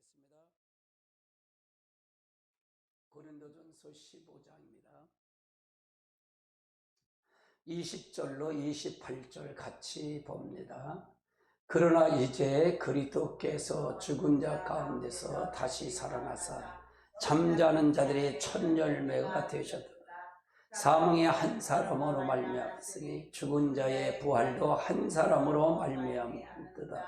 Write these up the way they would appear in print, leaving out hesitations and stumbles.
하겠습니다. 고린도전서 15장입니다. 20절로 28절 같이 봅니다. 그러나 이제 그리스도께서 죽은 자 가운데서 다시 살아나사 잠자는 자들의 첫 열매가 되셨다. 사망의 한 사람으로 말미암았으니 죽은 자의 부활도 한 사람으로 말미암았도다.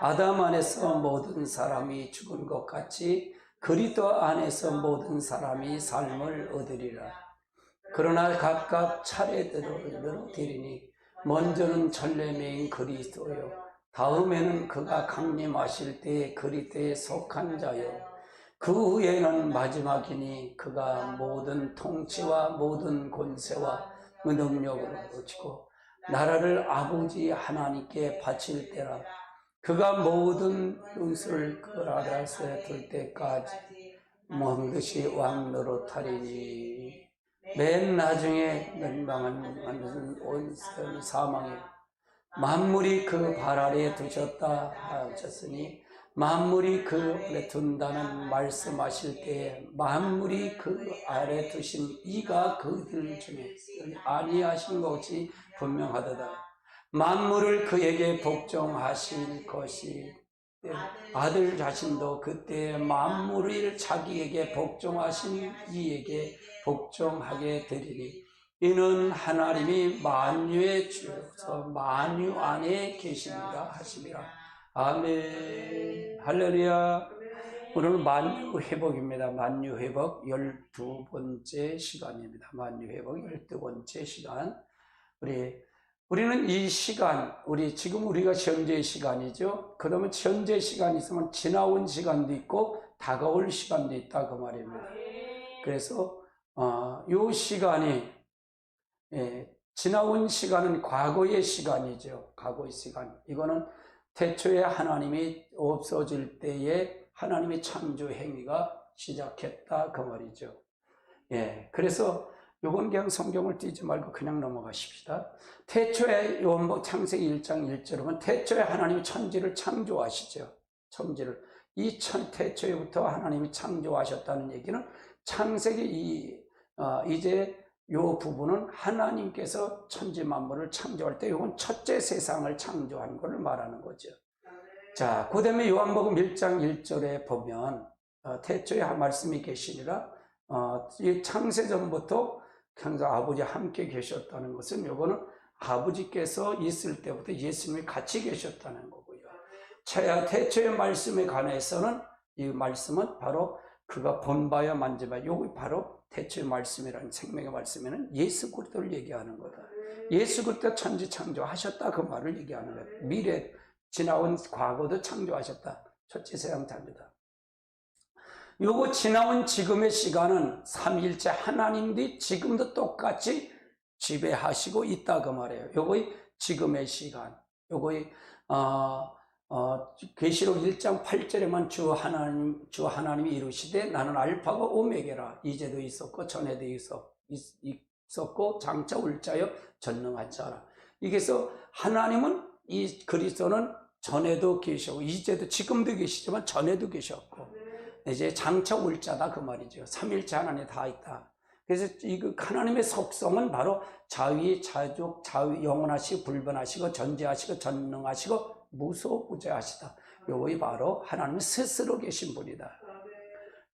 아담 안에서 모든 사람이 죽은 것 같이 그리스도 안에서 모든 사람이 삶을 얻으리라. 그러나 각각 차례대로 되리니 먼저는 전례매인 그리스도요, 다음에는 그가 강림하실 때에 그리스도에 속한 자요, 그 후에는 마지막이니 그가 모든 통치와 모든 권세와 능력을 얻고 나라를 아버지 하나님께 바칠 때라. 그가 모든 은수를 그 아래 둘 때까지 반드시 왕 노릇하리니 맨 나중에 멸망한 온 사망에 만물이 그 발 아래에 두셨다 하셨으니, 만물이 그 아래 둔다는 말씀하실 때에 만물이 그 아래 두신 이가 그들 중에 아니하신 것이 분명하도다. 만물을 그에게 복종하실 것이 아들 자신도 그때 만물을 자기에게 복종하신 이에게 복종하게 되리니, 이는 하나님이 만유의 주여서 만유 안에 계십니다 하시니라. 아멘. 할렐루야. 오늘은 만유 회복입니다. 만유 회복 12번째 시간입니다. 만유 회복 12번째 시간. 우리는 이 시간, 지금 우리가 현재 시간이죠. 그러면 현재 시간이 있으면 지나온 시간도 있고 다가올 시간도 있다 그 말입니다. 그래서 이 시간이 지나온 시간은 과거의 시간이죠. 과거의 시간. 이거는 태초에 하나님이 없어질 때에 하나님의 창조 행위가 시작했다 그 말이죠. 그래서 요건 그냥 성경을 띄지 말고 그냥 넘어가십시다. 태초에 창세기 1장 1절은 태초에 하나님이 천지를 창조하시죠. 천지를. 태초에부터 하나님이 창조하셨다는 얘기는 창세기 이제 요 부분은 하나님께서 천지 만물을 창조할 때 요건 첫째 세상을 창조한 것을 말하는 거죠. 자, 그 다음에 요한복음 1장 1절에 보면 태초에 말씀이 계시니라, 이 창세전부터 항상 아버지 함께 계셨다는 것은 요거는 아버지께서 있을 때부터 예수님이 같이 계셨다는 거고요. 태초의 말씀에 관해서는 이 말씀은 바로 그가 본바야 만져봐, 요거 바로 태초의 말씀이라는 생명의 말씀에는 예수 그리스도를 얘기하는 거다. 예수 그리스도 천지 창조하셨다 그 말을 얘기하는 거다. 미래 지나온 과거도 창조하셨다. 첫째 세상 창조다. 요거 지나온 지금의 시간은 삼위일체 하나님들이 지금도 똑같이 지배하시고 있다 그 말이에요. 요거의 지금의 시간. 요거의 계시록 1장 8절에만 주 하나님이 이루시되 나는 알파가 오메가라. 이제도 있었고 전에도 있었고 장차 올 자여 전능한 자라. 이게서 하나님은 이 그리스도는 전에도 계시고 이제도 지금도 계시지만 전에도 계셨고 이제 장차 올 자다 그 말이죠. 삼일체 하나님에 다 있다. 그래서 이 하나님의 속성은 바로 자위, 자족, 영원하시고 불변하시고 전지하시고 전능하시고 무소부재하시다. 요것이 바로 하나님 스스로 계신 분이다.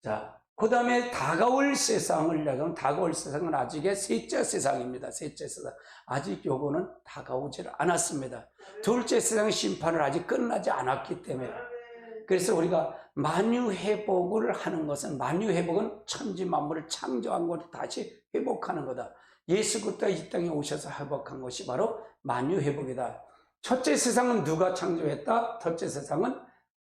자, 그 다음에 다가올 세상을 얘기하면 다가올 세상은 아직의 셋째 세상입니다. 셋째 세상. 아직 요거는 다가오질 않았습니다. 둘째 세상의 심판을 아직 끝나지 않았기 때문에. 그래서 우리가 만유회복을 하는 것은, 만유회복은 천지 만물을 창조한 것을 다시 회복하는 거다. 예수 그리스도가 이 땅에 오셔서 회복한 것이 바로 만유회복이다. 첫째 세상은 누가 창조했다? 첫째 세상은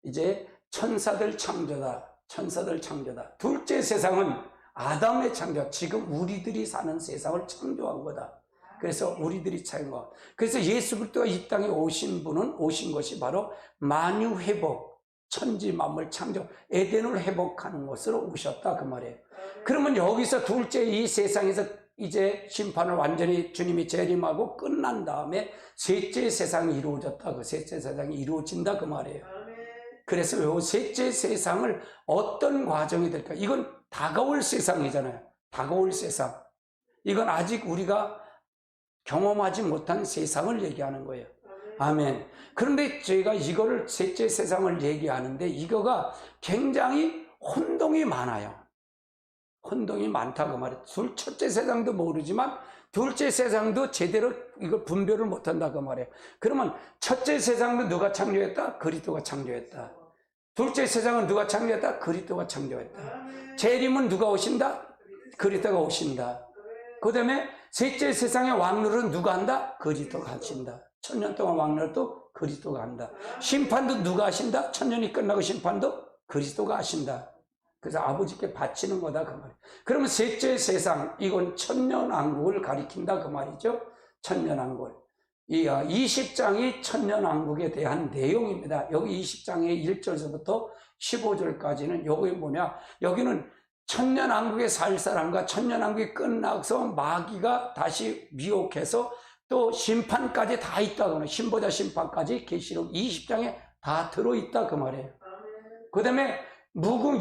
이제 천사들 창조다. 천사들 창조다. 둘째 세상은 아담의 창조, 지금 우리들이 사는 세상을 창조한 거다. 그래서 우리들이 창조한. 그래서 예수 그리스도가 이 땅에 오신 것이 바로 만유회복, 천지 만물 창조, 에덴을 회복하는 것으로 오셨다 그 말이에요. 그러면 여기서 둘째 이 세상에서 이제 심판을 완전히 주님이 재림하고 끝난 다음에 셋째 세상이 이루어졌다. 그 셋째 세상이 이루어진다 그 말이에요. 그래서 요 셋째 세상을 어떤 과정이 될까? 이건 다가올 세상이잖아요. 다가올 세상. 이건 아직 우리가 경험하지 못한 세상을 얘기하는 거예요. 아멘. 그런데 저희가 이거를 셋째 세상을 얘기하는데 이거가 굉장히 혼동이 많아요. 혼동이 많다고 말해요. 첫째 세상도 모르지만 둘째 세상도 제대로 이걸 분별을 못한다고 말해요. 그러면 첫째 세상도 누가 창조했다? 그리스도가 창조했다. 둘째 세상은 누가 창조했다? 그리스도가 창조했다. 재림은 누가 오신다? 그리스도가 오신다. 그 다음에 셋째 세상의 왕노릇은 누가 한다? 그리스도가 하신다. 1000년 동안 왕노릇도 그리스도가 한다. 심판도 누가 하신다? 1000년이 끝나고 심판도 그리스도가 하신다. 그래서 아버지께 바치는 거다 그 말이에요. 그러면 셋째 세상, 이건 천년왕국을 가리킨다 그 말이죠. 천년왕국. 이 20장이 천년왕국에 대한 내용입니다. 여기 20장의 1절서부터 15절까지는 여기 뭐냐, 여기는 천년왕국에 살 사람과 천년왕국이 끝나서 마귀가 다시 미혹해서 또 심판까지 다 있다. 신보자 심판까지 계시록 20장에 다 들어있다 그 말이에요. 그 다음에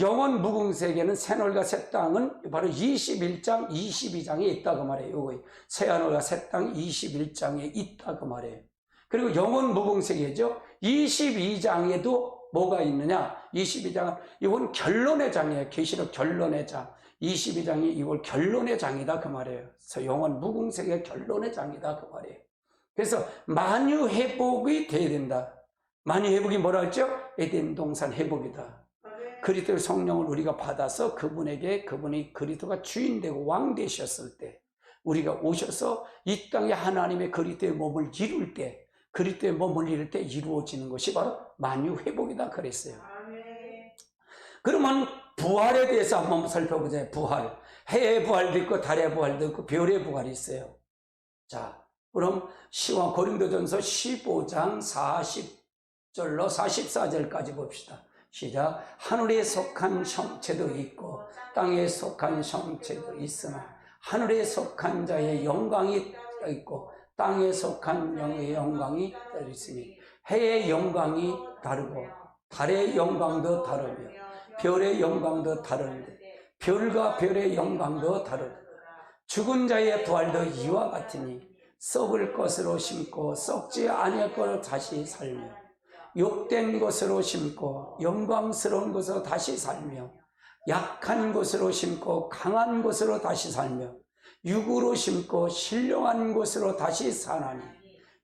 영원 무궁세계는 새하늘과 새 땅은 바로 21장, 22장에 있다 그 말이에요. 요거 새하늘과 새 땅 21장에 있다 그 말이에요. 그리고 영원 무궁세계죠. 22장에도 뭐가 있느냐? 22장은 이건 결론의 장이에요. 계시록 결론의 장. 22장이 이걸 결론의 장이다 그 말이에요. 그래서 영원 무궁세계 결론의 장이다 그 말이에요. 그래서 만유 회복이 돼야 된다. 만유 회복이 뭐라 했죠? 에덴 동산 회복이다. 그리스도의 성령을 우리가 받아서 그분이 그리스도가 주인 되고 왕 되셨을 때 우리가 오셔서 이 땅에 하나님의 그리스도의 몸을 이룰 때, 그리스도의 몸을 이룰 때 이루어지는 것이 바로 만유 회복이다 그랬어요. 그러면 부활에 대해서 한번 살펴보자. 부활. 해의 부활도 있고 달의 부활도 있고 별의 부활이 있어요. 자, 그럼 고린도전서 15장 40절로 44절까지 봅시다. 시작. 하늘에 속한 형체도 있고 땅에 속한 형체도 있으나 하늘에 속한 자의 영광이 있고 땅에 속한 영의 영광이 있으니 해의 영광이 다르고 달의 영광도 다르며 별의 영광도 다른데 별과 별의 영광도 다르다. 죽은 자의 부활도 이와 같으니 썩을 것으로 심고 썩지 아니할 것으로 다시 살며 욕된 것으로 심고 영광스러운 것으로 다시 살며 약한 것으로 심고 강한 것으로 다시 살며 육으로 심고 신령한 것으로 다시 사나니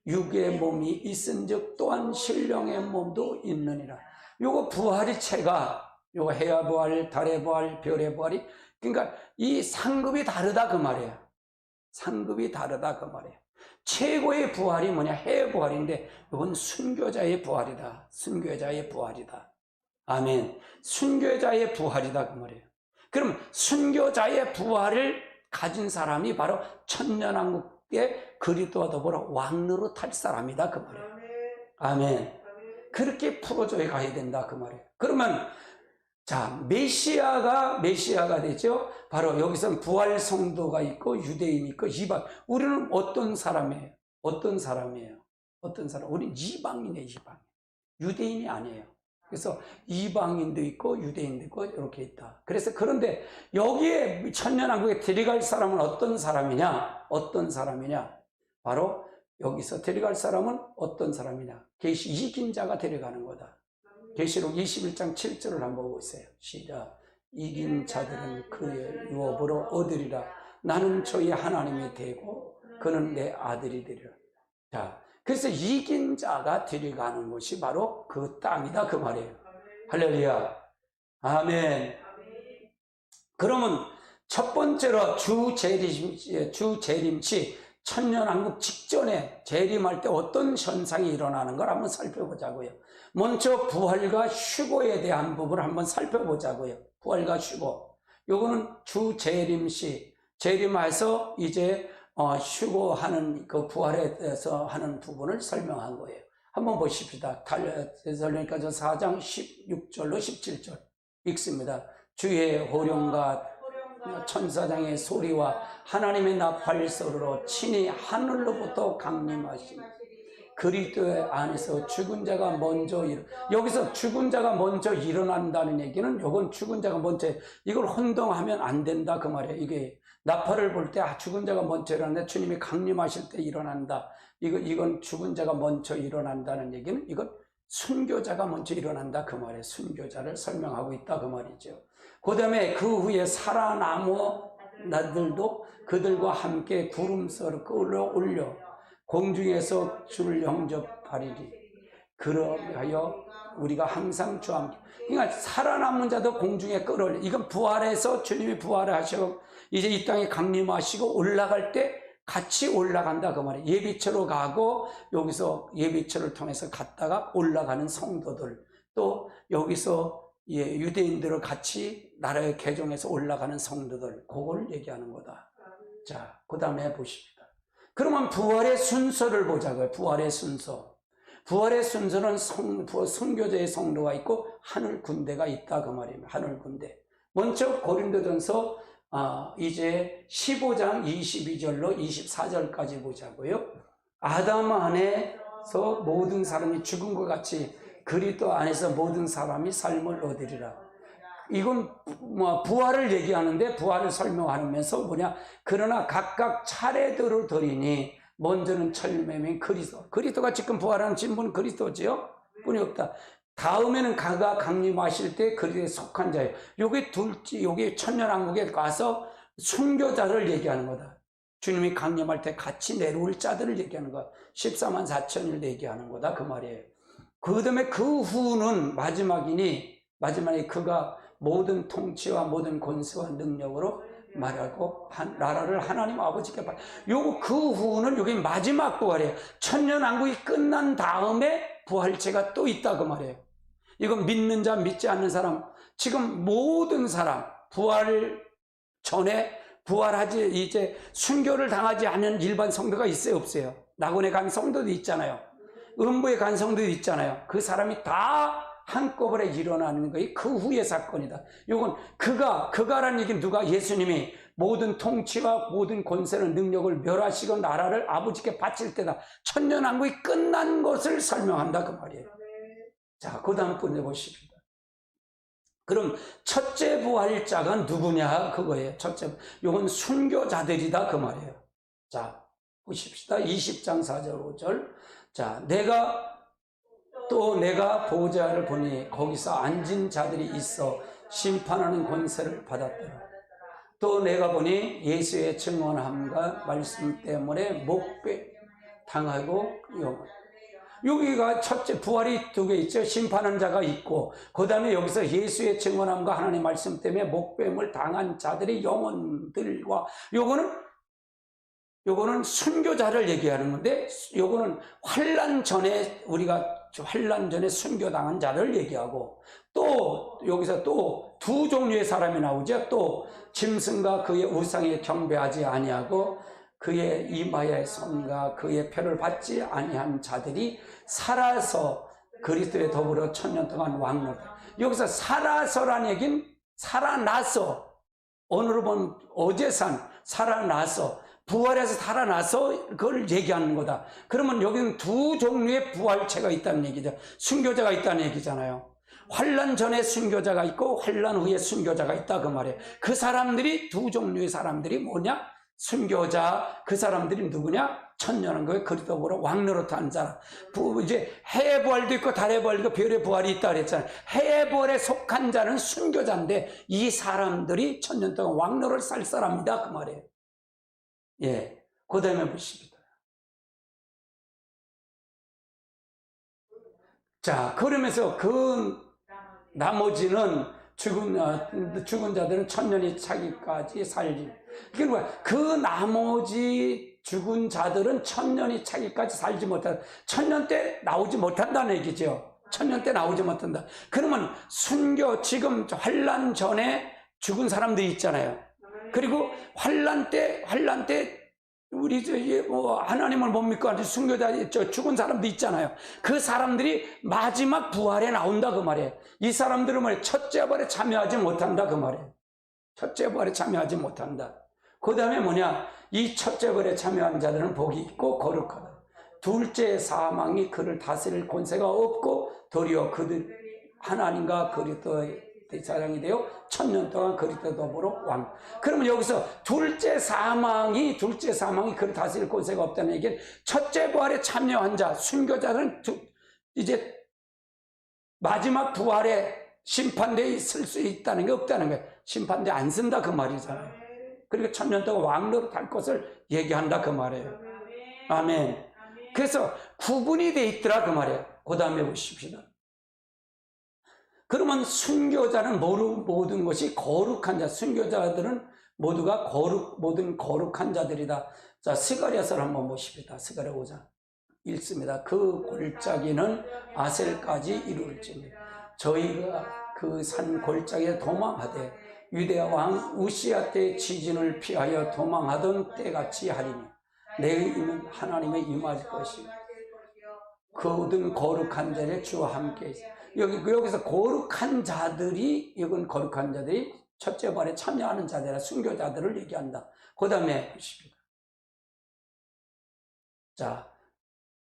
육의 몸이 있은즉 또한 신령의 몸도 있느니라. 요거 부활의 체가 요거 해의 부활, 달의 부활, 별의 부활이 그러니까 이 상급이 다르다 그 말이에요. 상급이 다르다 그 말이에요. 최고의 부활이 뭐냐? 해의 부활인데 이건 순교자의 부활이다. 순교자의 부활이다. 아멘. 순교자의 부활이다 그 말이에요. 그럼 순교자의 부활을 가진 사람이 바로 천년왕국의 그리스도와 더불어 왕노릇 할 사람이다 그 말이에요. 아멘. 그렇게 풀어줘야 가야 된다 그 말이에요. 그러면 자, 메시아가 되죠. 바로 여기서는 부활 성도가 있고 유대인이 있고 이방. 우리는 어떤 사람이에요? 어떤 사람이에요? 어떤 사람? 우리는 이방인이에요, 이방. 유대인이 아니에요. 그래서 이방인도 있고 유대인도 있고 이렇게 있다. 그래서 그런데 여기에 천년왕국에 들어갈 사람은 어떤 사람이냐? 어떤 사람이냐? 바로 여기서 들어갈 사람은 어떤 사람이냐? 계시 이긴 자가 들어가는 거다. 계시록 21장 7절을 한번 보세요. 시작. 이긴 자들은 그의 유업으로 얻으리라. 나는 저희 하나님이 되고 그는 내 아들이 되리라. 자, 그래서 이긴 자가 들어가는 것이 바로 그 땅이다 그 말이에요. 할렐루야. 아멘. 그러면 첫 번째로 주 재림시 천년왕국 직전에 재림할 때 어떤 현상이 일어나는 걸 한번 살펴보자고요. 먼저 부활과 휴거에 대한 부분을 한번 살펴보자고요. 부활과 휴거. 요거는 주 재림시 재림해서 이제 휴거하는 그 부활에 대해서 하는 부분을 설명한 거예요. 한번 보십시다. 데살로니가서 4장 16절로 17절 읽습니다. 주의 호령과 천사장의 소리와 하나님의 나팔 소리로 친히 하늘로부터 강림하시니 그리스도 안에서 죽은 자가 먼저 여기서 죽은 자가 먼저 일어난다는 얘기는 이건 죽은 자가 먼저 이걸 혼동하면 안 된다 그 말이에요. 이게 나팔을 볼 때 죽은 자가 먼저 일어난다. 주님이 강림하실 때 일어난다. 이건 죽은 자가 먼저 일어난다는 얘기는 이건 순교자가 먼저 일어난다 그 말이에요. 순교자를 설명하고 있다 그 말이죠. 그 다음에 그 후에 살아남어 나들도 그들과 함께 구름서로 끌어올려 공중에서 주를 영접하리리. 그러하여 우리가 항상 주와 함께. 그러니까 살아남은 자도 공중에 끌어올려. 이건 부활해서 주님이 부활을 하시고 이제 이 땅에 강림하시고 올라갈 때 같이 올라간다 그 말이에요. 예비처로 가고 여기서 예비처를 통해서 갔다가 올라가는 성도들, 또 여기서 유대인들을 같이 나라의 개종해서 올라가는 성도들, 그걸 얘기하는 거다. 자, 그 다음에 보십시다. 그러면 부활의 순서를 보자고요. 부활의 순서. 부활의 순서는 선교제의 성도가 있고 하늘 군대가 있다 그 말입니다. 하늘 군대. 먼저 고린도전서 이제 15장 22절로 24절까지 보자고요. 아담 안에서 모든 사람이 죽은 것 같이 그리스도 안에서 모든 사람이 삶을 얻으리라. 이건 부활을 얘기하는데 부활을 설명하면서 그러나 각각 차례대로 드리니 먼저는 천매명인 그리스도가 지금 부활하는 진분은 그리스도지요? 뿐이 없다. 다음에는 그가 강림하실 때 그리스도에 속한 자예요. 요게 천년왕국에 가서 순교자를 얘기하는 거다. 주님이 강림할 때 같이 내려올 자들을 얘기하는 거야. 14만 4천을 얘기하는 거다 그 말이에요. 그 다음에 그 후는 마지막에 그가 모든 통치와 모든 권세와 능력으로 말하고 나라를 하나님 아버지께 받. 그 후는 여기 마지막 부활이에요. 천년왕국이 끝난 다음에 부활체가 또 있다 그 말이에요. 이건 믿는 자 믿지 않는 사람, 지금 모든 사람 부활 전에 부활하지 이제 순교를 당하지 않은 일반 성도가 있어요 없어요? 낙원에 간 성도도 있잖아요. 음부에 간 성도도 있잖아요. 그 사람이 다 한꺼번에 일어나는 것이 그 후의 사건이다. 이건 그가라는 얘기는 누가? 예수님이 모든 통치와 모든 권세는 능력을 멸하시고 나라를 아버지께 바칠 때다. 천년왕국이 끝난 것을 설명한다 그 말이에요. 자, 그 다음 분에 보십시다. 그럼 첫째 부활자가 누구냐 그거예요. 요건 순교자들이다 그 말이에요. 자, 보십시다. 20장 4절 5절. 자, 내가 보좌를 보니 거기서 앉은 자들이 있어 심판하는 권세를 받았더라. 또 내가 보니 예수의 증언함과 말씀 때문에 목배 당하고 여기가 첫째 부활이 두 개 있죠. 심판하는 자가 있고 그 다음에 여기서 예수의 증언함과 하나님의 말씀 때문에 목배임을 당한 자들의 영혼들과 요거는 순교자를 얘기하는 건데 요거는 환난 전에 순교당한 자를 얘기하고 또 여기서 또 두 종류의 사람이 나오죠. 또 짐승과 그의 우상에 경배하지 아니하고 그의 이마의 손과 그의 표를 받지 아니한 자들이 살아서 그리스도에 더불어 천년 동안 왕노다. 여기서 살아서라는 얘기는 살아나서, 오늘로 보면 어제 살아나서 부활해서 살아나서 그걸 얘기하는 거다. 그러면 여기는 두 종류의 부활체가 있다는 얘기죠. 순교자가 있다는 얘기잖아요. 환난 전에 순교자가 있고 환난 후에 순교자가 있다 그 말이에요. 그 사람들이 두 종류의 사람들이 뭐냐? 순교자, 그 사람들이 누구냐? 천년왕국에 그리스도로 왕노릇 한 사람. 이제 해의 부활도 있고 달의 부활도 있고 별의 부활이 있다 그랬잖아요. 해의 부활에 속한 자는 순교자인데 이 사람들이 천년 동안 왕노릇 살 사람이다 그 말이에요. 예, 그 다음에 보십니다. 자, 그러면서 그 나머지는 죽은 자들은 천년이 차기까지 살지. 그러니까 그 나머지 죽은 자들은 천년이 차기까지 살지 못한다. 천년 때 나오지 못한다는 얘기죠. 천년 때 나오지 못한다. 그러면 지금 환난 전에 죽은 사람들이 있잖아요. 그리고 환난 때 우리 하나님을 못 믿고 순교자 죽은 사람도 있잖아요. 그 사람들이 마지막 부활에 나온다 그 말이에요. 이 사람들은 첫째 부활에 참여하지 못한다 그 말이에요. 첫째 부활에 참여하지 못한다. 그 다음에 이 첫째 부활에 참여한 자들은 복이 있고 거룩하다. 둘째 사망이 그를 다스릴 권세가 없고 도리어 그들 하나님과 그리스도의 대사장이 되어 1000년 동안 그리스도 더불어 왕. 그러면 여기서 둘째 사망이 그를 다스릴 권세가 없다는 얘기는 첫째 부활에 참여한 자, 순교자들은 이제 마지막 부활에 심판대에 있을 수 있다는 게 없다는 거예요. 심판대에 안 쓴다 그 말이잖아요. 그리고 1000년 동안 왕노릇 할 것을 얘기한다 그 말이에요. 아멘. 그래서 구분이 돼 있더라 그 말이에요. 그 다음에 보십시다. 그러면 순교자는 모든 것이 거룩한 자, 순교자들은 모두가 모든 거룩한 자들이다. 자, 스가랴서를 한번 보십시다. 스가랴 5장 읽습니다. 그 골짜기는 아셀까지 이룰지니 저희가 그 산 골짜기에 도망하되 유대 왕 우시야 때 지진을 피하여 도망하던 때같이 하리니 내 임은 하나님의 임할 것이요 그 모든 거룩한 자를 주와 함께 있어. 여기서 거룩한 자들이, 이건 거룩한 자들이 첫째 부활에 참여하는 자들이라 순교자들을 얘기한다. 그 다음에 보십시다. 자,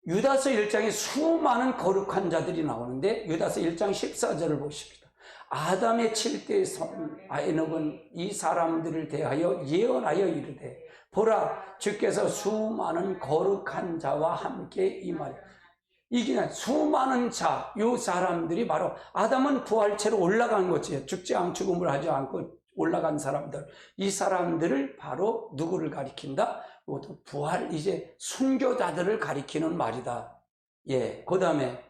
유다서 1장에 수많은 거룩한 자들이 나오는데 유다서 1장 14절을 보십시다. 아담의 7대 손 에녹은 이 사람들을 대하여 예언하여 이르되 보라 주께서 수많은 거룩한 자와 함께 임하리. 이게 수많은 자, 요 사람들이 바로 아담은 부활체로 올라간 거지. 죽음을 하지 않고 올라간 사람들. 이 사람들을 바로 누구를 가리킨다? 이것도 부활, 이제 순교자들을 가리키는 말이다. 예, 그 다음에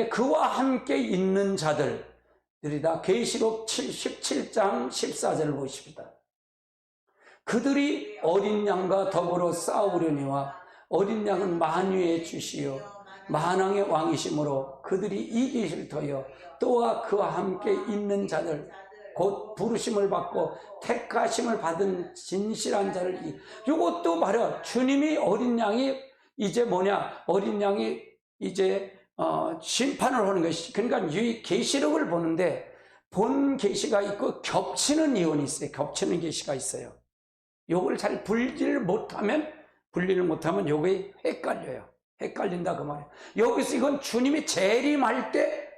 그와 함께 있는 자들이다. 계시록 17장 14절을 보십시다. 그들이 어린 양과 더불어 싸우려니와 어린 양은 만유의 주시요 만왕의 왕이시므로 그들이 이기실 터여 또한 그와 함께 있는 자들 곧 부르심을 받고 택하심을 받은 진실한 자를 이것도 말이야. 주님이 어린 양이 이제 어린 양이 이제 심판을 하는 것이. 그러니까 이 계시록을 보는데 본 계시가 있고 겹치는 이론이 있어요. 겹치는 계시가 있어요. 요걸 잘 분리를 못하면 요게 헷갈린다 그 말이에요. 여기서 이건 주님이 재림할 때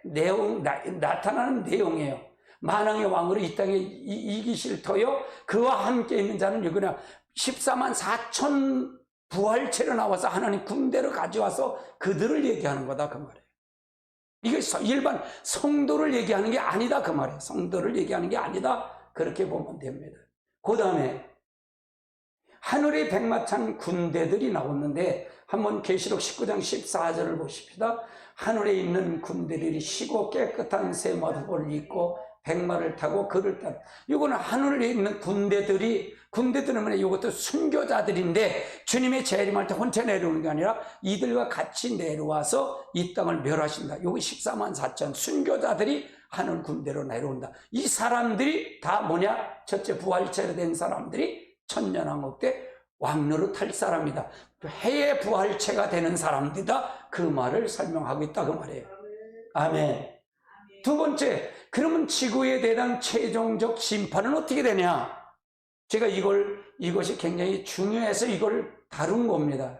나타나는 내용이에요. 만왕의 왕으로 이 땅에 이기실 터여 그와 함께 있는 자는 여기나 14만 4천 부활체로 나와서 하나님 군대로 가져와서 그들을 얘기하는 거다 그 말이에요. 이게 일반 성도를 얘기하는 게 아니다 그 말이에요. 성도를 얘기하는 게 아니다. 그렇게 보면 됩니다. 그 다음에 하늘의 백마탄 군대들이 나오는데 한번 계시록 19장 14절을 보십시다. 하늘에 있는 군대들이 시고 깨끗한 새 마두복을 입고 백마를 타고 그를 따라. 이거는 하늘에 있는 군대들은 뭐냐? 이것도 순교자들인데 주님의 재림할 때 혼자 내려오는 게 아니라 이들과 같이 내려와서 이 땅을 멸하신다. 이거 14만 4천 순교자들이 하늘 군대로 내려온다. 이 사람들이 다 뭐냐? 첫째 부활체로 된 사람들이 천년왕국 때 왕노릇 할 사람이다. 해의 부활체가 되는 사람들이다. 그 말을 설명하고 있다 그 말이에요. 아멘. 두 번째, 그러면 지구에 대한 최종적 심판은 어떻게 되냐? 제가 이것이 굉장히 중요해서 이걸 다룬 겁니다.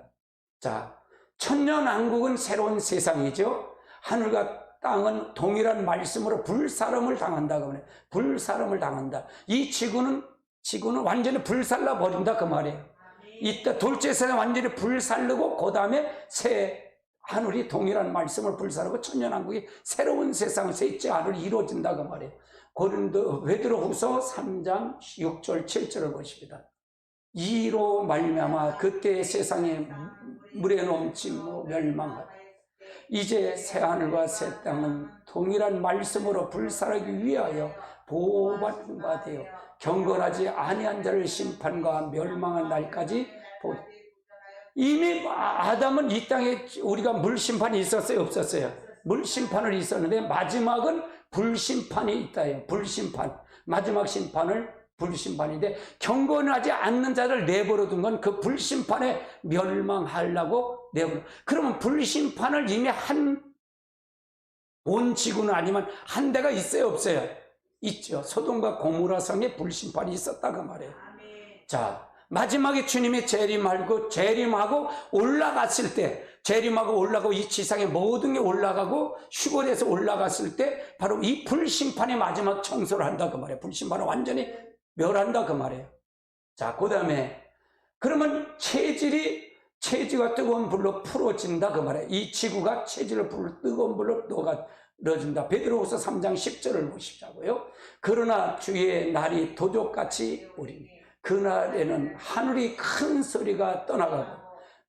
자, 천년왕국은 새로운 세상이죠. 하늘과 땅은 동일한 말씀으로 불사름을 당한다. 그러면 불사름을 당한다. 이 지구는 완전히 불살라 버린다 그 말이에요. 이때 둘째 세상 완전히 불살르고 그 다음에 새 하늘이 동일한 말씀을 불사르고 천년왕국이 새로운 세상 셋째 하늘이 이루어진다 그 말이에요. 베드로후서 3장 6절 7절을 보십니다. 이로 말미암아 그때 세상에 물에 넘치고 멸망하다. 이제 새 하늘과 새 땅은 동일한 말씀으로 불살하기 위하여 보호받는 바 되어 경건하지 아니한 자를 심판과 멸망한 날까지 이미 아담은 이 땅에 우리가 물심판이 있었어요? 없었어요? 물심판을 있었는데 마지막은 불심판이 있다요. 불심판. 마지막 심판을 불심판인데 경건하지 않는 자를 내버려 둔 건 그 불심판에 멸망하려고 내버려. 그러면 불심판을 이미 온 지구는 아니면 한 대가 있어요? 없어요? 있죠. 소돔과 고모라 성에 불심판이 있었다 그 말이에요. 자, 마지막에 주님이 재림하고 올라갔을 때, 재림하고 올라가고 이 지상의 모든 게 올라가고 휴거돼서 올라갔을 때 바로 이 불심판의 마지막 청소를 한다 그 말이에요. 불심판을 완전히 멸한다 그 말이에요. 자, 그 다음에 그러면 체지가 뜨거운 불로 풀어진다 그 말이에요. 이 지구가 체질을 뜨거운 불로 넣어준다. 베드로후서 3장 10절을 보시자고요. 그러나 주의 날이 도적같이 오리니 그날에는 하늘이 큰 소리가 떠나가고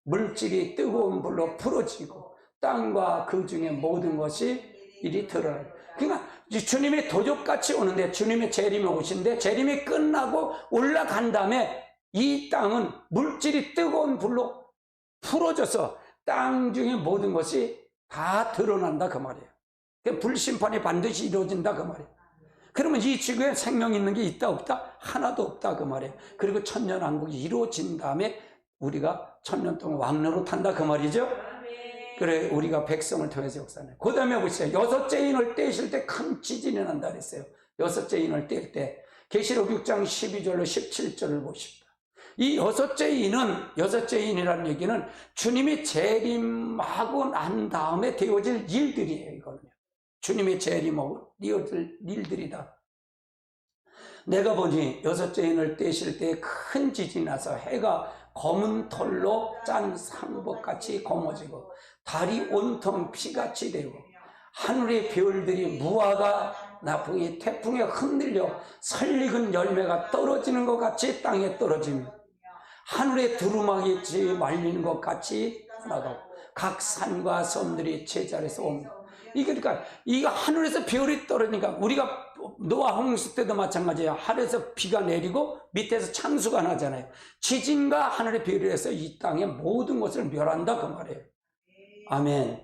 물질이 뜨거운 불로 풀어지고 땅과 그 중에 모든 것이 이리 드러나요. 그러니까 주님이 도적같이 오는데, 주님의 재림이 오신데, 재림이 끝나고 올라간 다음에 이 땅은 물질이 뜨거운 불로 풀어져서 땅 중에 모든 것이 다 드러난다 그 말이에요. 불심판이 반드시 이루어진다 그 말이에요. 그러면 이 지구에 생명 있는 게 있다 없다? 하나도 없다 그 말이에요. 그리고 천년왕국이 이루어진 다음에 우리가 천년 동안 왕로로 탄다 그 말이죠. 그래, 우리가 백성을 통해서 역사하네. 그 다음에 보세요. 여섯째 인을 떼실 때 큰 지진이 난다 그랬어요. 여섯째 인을 뗄 때 계시록 6장 12절로 17절을 보십니다. 이 여섯째 인이라는 얘기는 주님이 재림하고 난 다음에 되어질 일들이에요. 이거는요. 주님의 재림하고 이어질 일들이다. 내가 보니 여섯째 인을 떼실 때 큰 지진이 나서 해가 검은 털로 짠 상복같이 검어지고 달이 온통 피같이 되고 하늘의 별들이 무화과 나풍이 태풍에 흔들려 설익은 열매가 떨어지는 것 같이 땅에 떨어지며 하늘의 두루마기같이 말리는 것 같이 나가고 각 산과 섬들이 제자리에서 옵니다. 이게 그러니까 이거 하늘에서 별이 떨어지니까, 우리가 노아 홍수 때도 마찬가지예요. 하늘에서 비가 내리고 밑에서 창수가 나잖아요. 지진과 하늘의 별이 해서 이 땅의 모든 것을 멸한다 그 말이에요. 아멘.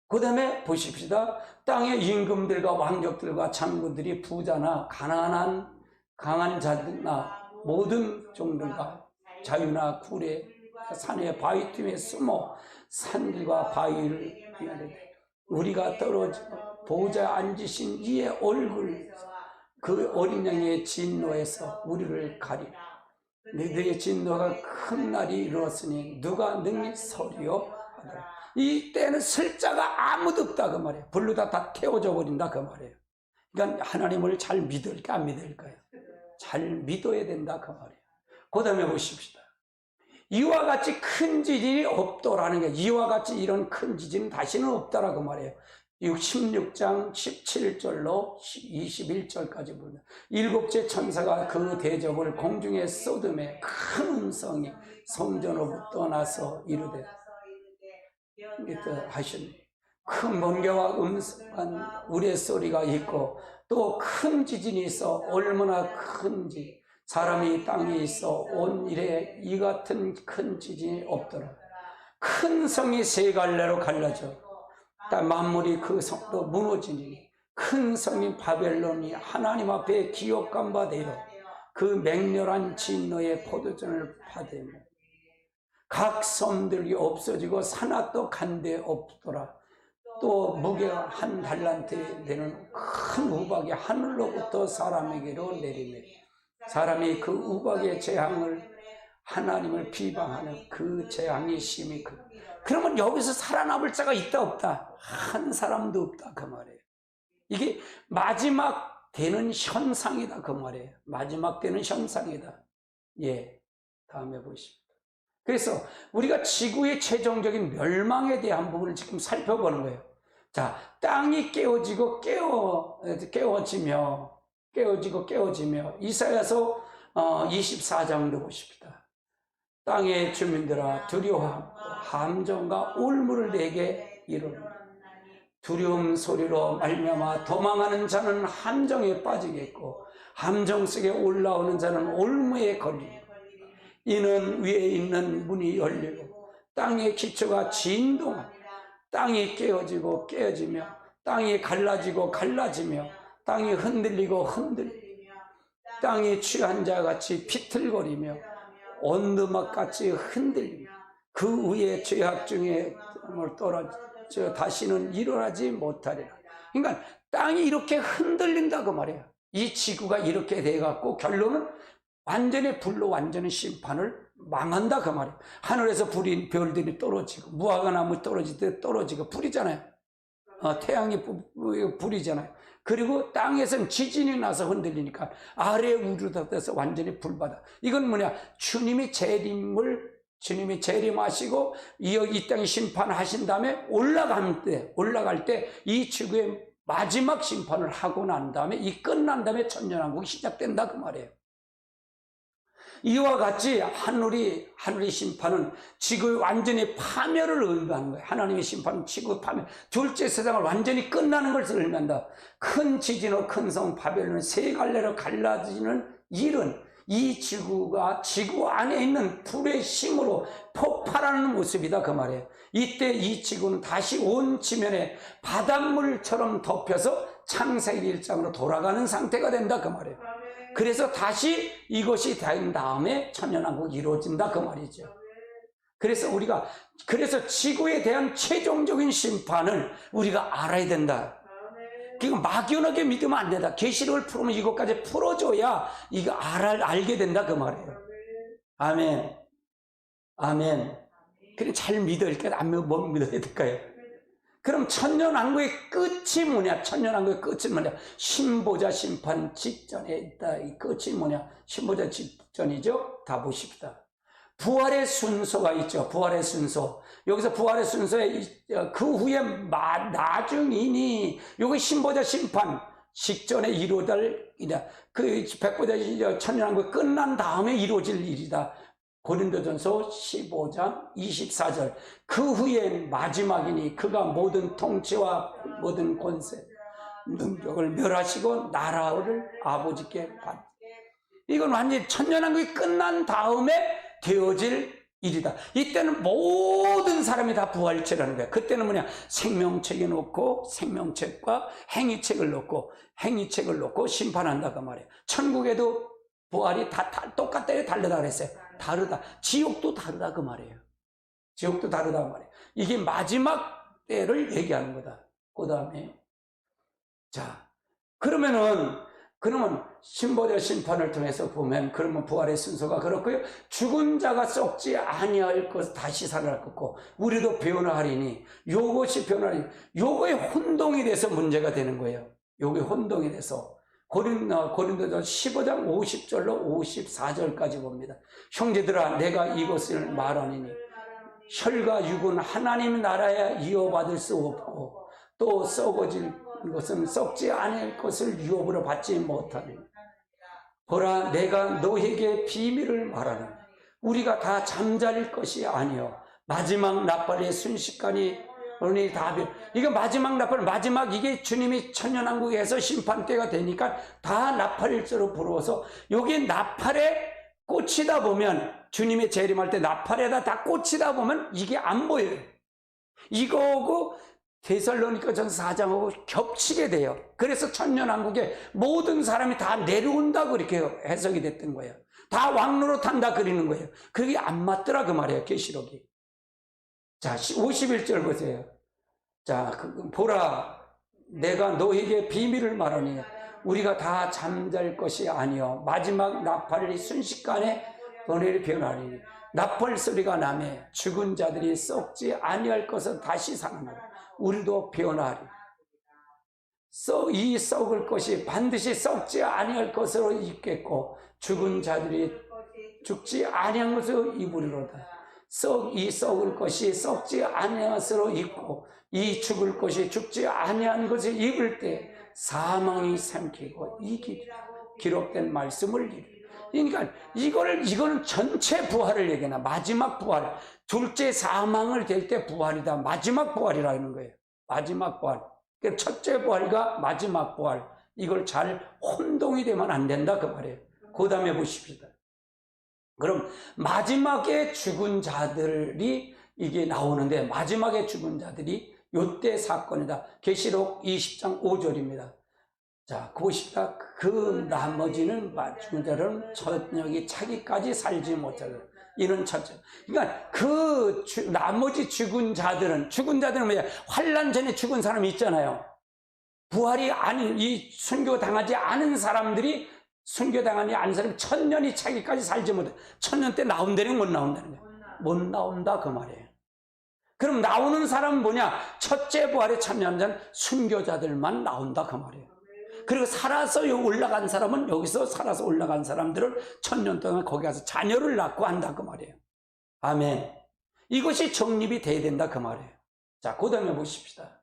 그 다음에 보십시다. 땅의 임금들과 왕족들과 장군들이 부자나 가난한 강한 자들나 모든 종들과 자유나 구례 산의 바위 틈에 숨어 산들과 바위를 위하되 우리가 떨어져 보좌 앉으신 이의 얼굴 그 어린 양의 진노에서 우리를 가리라. 너희의 진노가 큰 날이 이루었으니 누가 능히 서리요 하더라. 이 때는 쓸 자가 아무도 없다 그 말이에요. 불로 다 태워져 버린다 그 말이에요. 그러니까 하나님을 잘 믿을까 안 믿을까요? 잘 믿어야 된다 그 말이에요. 그 다음에 보십시다. 이와 같이 큰 지진이 없더라는 게, 이와 같이 이런 큰 지진은 다시는 없다라고 말해요. 16장 17절로 21절까지 보면 일곱째 천사가 그 대접을 공중에 쏟음에 큰 음성이 성전으로부터 나서 이르되 하시니 큰 번개와 음성한 우레소리가 있고 또 큰 지진이 있어 얼마나 큰지 사람이 땅에 있어 온 일에 이 같은 큰 지진이 없더라. 큰 성이 세 갈래로 갈라져 만물이 그 성도 무너지니 큰 성인 바벨론이 하나님 앞에 기업간 바 되어 그 맹렬한 진노의 포도전을 받으며 각 섬들이 없어지고 사나또 간데 없더라. 또 무게가 한 달란트 되는 큰 우박이 하늘로부터 사람에게로 내리며 사람이 그 우박의 재앙을 하나님을 비방하는 그 재앙이 심히 크. 그러면 여기서 살아남을 자가 있다 없다? 한 사람도 없다 그 말이에요. 이게 마지막 되는 현상이다 그 말이에요. 마지막 되는 현상이다. 예, 다음에 보십시오. 그래서 우리가 지구의 최종적인 멸망에 대한 부분을 지금 살펴보는 거예요. 자, 땅이 깨어지고 깨어지며 이사야서 24장도 보십시다. 땅의 주민들아 두려워하고 함정과 울물을 내게 이루라. 두려움 소리로 말미암아 도망하는 자는 함정에 빠지겠고 함정 속에 올라오는 자는 올무에 걸리고 이는 위에 있는 문이 열리고 땅의 기초가 진동하고 땅이 깨어지고 깨어지며 땅이 갈라지고 갈라지며 땅이 흔들리고 흔들리며 땅이 취한 자같이 비틀거리며 온두막같이 흔들리며 그 위에 죄악 중에 떨어져 다시는 일어나지 못하리라. 그러니까 땅이 이렇게 흔들린다고 말이에요. 이 지구가 이렇게 돼갖고 결론은 완전히 불로 완전히 심판을 망한다 그 말이에요. 하늘에서 불이 별들이 떨어지고 무화과나무 떨어지듯 떨어지고 불이잖아요. 태양이 불이잖아요. 그리고 땅에서는 지진이 나서 흔들리니까 아래 우주에서 완전히 불바다. 이건 뭐냐? 주님이 재림하시고 이 땅에 심판하신 다음에 올라갈 때 이 지구의 마지막 심판을 하고 난 다음에 이 끝난 다음에 천년왕국이 시작된다 그 말이에요. 이와 같이 하늘의 심판은 지구의 완전히 파멸을 의미하는 거예요. 하나님의 심판은 지구의 파멸, 둘째 세상을 완전히 끝나는 것을 의미한다. 큰 지진으로 큰 성 바벨론은 세 갈래로 갈라지는 일은 이 지구가 지구 안에 있는 불의 힘으로 폭발하는 모습이다 그 말이에요. 이때 이 지구는 다시 온 지면에 바닷물처럼 덮여서 창세기 1장으로 돌아가는 상태가 된다 그 말이에요. 그래서 다시 이것이 된 다음에 천년왕국이 이루어진다 그 말이죠. 그래서 지구에 대한 최종적인 심판을 우리가 알아야 된다. 그러니까 막연하게 믿으면 안 된다. 계시록을 풀으면 이것까지 풀어줘야 이거 알게 된다 그 말이에요. 아멘. 아멘. 그래 잘 믿어야 될까요? 안 믿으면 못 믿어야 될까요? 그럼 천년왕국의 끝이 뭐냐? 천년왕국의 끝은 뭐냐? 신보자 심판 직전에 있다. 이 끝이 뭐냐? 신보자 직전이죠? 다 보십시다. 부활의 순서가 있죠. 부활의 순서. 여기서 부활의 순서에 그 후에 나중이니 요게 신보자 심판 직전에 이루어질 일이다. 그 백보자 천년왕국이 끝난 다음에 이루어질 일이다. 고린도전서 15장 24절. 그 후엔 마지막이니 그가 모든 통치와 모든 권세 능력을 멸하시고 나라를 아버지께 받. 이건 완전히 천년왕국이 끝난 다음에 되어질 일이다. 이때는 모든 사람이 다 부활체라는 거야. 그때는 뭐냐? 생명책에 놓고 생명책과 행위책을 놓고 심판한다 그 말이에요. 천국에도 부활이 다 똑같다 다르다 그랬어요. 다르다. 지옥도 다르다 그 말이에요. 지옥도 다르다 그 말이에요. 이게 마지막 때를 얘기하는 거다. 그 다음에 그러면 신보자 심판을 통해서 보면 그러면 부활의 순서가 그렇고요. 죽은 자가 썩지 아니할 것 다시 살아날 것고 우리도 변화하리니 요것이 변화하리니 요거에 혼동이 돼서 문제가 되는 거예요. 요게 혼동이 돼서 고린도전 15장 50절로 54절까지 봅니다. 형제들아 내가 이것을 말하니니 혈과 육은 하나님 나라에 이어받을 수 없고 또 썩어질 것은 썩지 않을 것을 유업으로 받지 못하니 보라 내가 너에게 비밀을 말하노니 우리가 다 잠잘 것이 아니요 마지막 나팔의 순식간이 오늘 이거 마지막 나팔 이게 주님이 천년왕국에서 심판때가 되니까 다 나팔일자로 부러워서 여기 나팔에 꽂히다 보면 주님의 재림할 때 나팔에다 다 꽂히다 보면 이게 안 보여요. 이거하고 데살로니가전서 4장하고 겹치게 돼요. 그래서 천년왕국에 모든 사람이 다 내려온다 그렇게 해석이 됐던 거예요. 다 왕로로 탄다 그리는 거예요. 그게 안 맞더라 그 말이에요. 계시록이. 자 51절 보세요. 자 보라 내가 너에게 비밀을 말하니 우리가 다 잠잘 것이 아니요 마지막 나팔이 순식간에 너희를 변하리니 나팔 소리가 나매 죽은 자들이 썩지 아니할 것은 다시 살아나리 우리도 변하리. 이 썩을 것이 반드시 썩지 아니할 것으로 있겠고 죽은 자들이 죽지 아니한 것으로 입으리로다. 이 썩을 것이 썩지 아니한 것으로 있고 이 죽을 것이 죽지 아니한 것을 입을 때 사망이 삼키고 이 기록된 말씀을 이루리. 그러니까 이거는 전체 부활을 얘기하나 마지막 부활. 둘째 사망을 될 때 부활이다. 마지막 부활이라는 거예요. 마지막 부활. 그러니까 첫째 부활과 마지막 부활. 이걸 잘 혼동이 되면 안 된다 그 말이에요. 그 다음에 보십시다. 그럼 마지막에 죽은 자들이 이게 나오는데 마지막에 죽은 자들이 요때 사건이다. 계시록 20장 5절입니다. 자, 그것이다. 그 나머지는 죽은 자들은 저녁이 차기까지 살지 못하고 이런 첫째. 그러니까 나머지 죽은 자들은 뭐야? 환난 전에 죽은 사람이 있잖아요. 부활이 아닌 이 순교 당하지 않은 사람들이 순교당하니 안 사람이 1000년이 차기까지 살지 못해. 1000년 때 나온다는 못 나온다는 거야. 못 나온다 그 말이에요. 그럼 나오는 사람은 뭐냐? 첫째 부활의 참여한 순교자들만 나온다 그 말이에요. 그리고 살아서 올라간 사람은 여기서 살아서 올라간 사람들을 1000년 동안 거기 가서 자녀를 낳고 한다 그 말이에요. 아멘. 이것이 정립이 돼야 된다 그 말이에요. 자, 그 다음에 보십시다.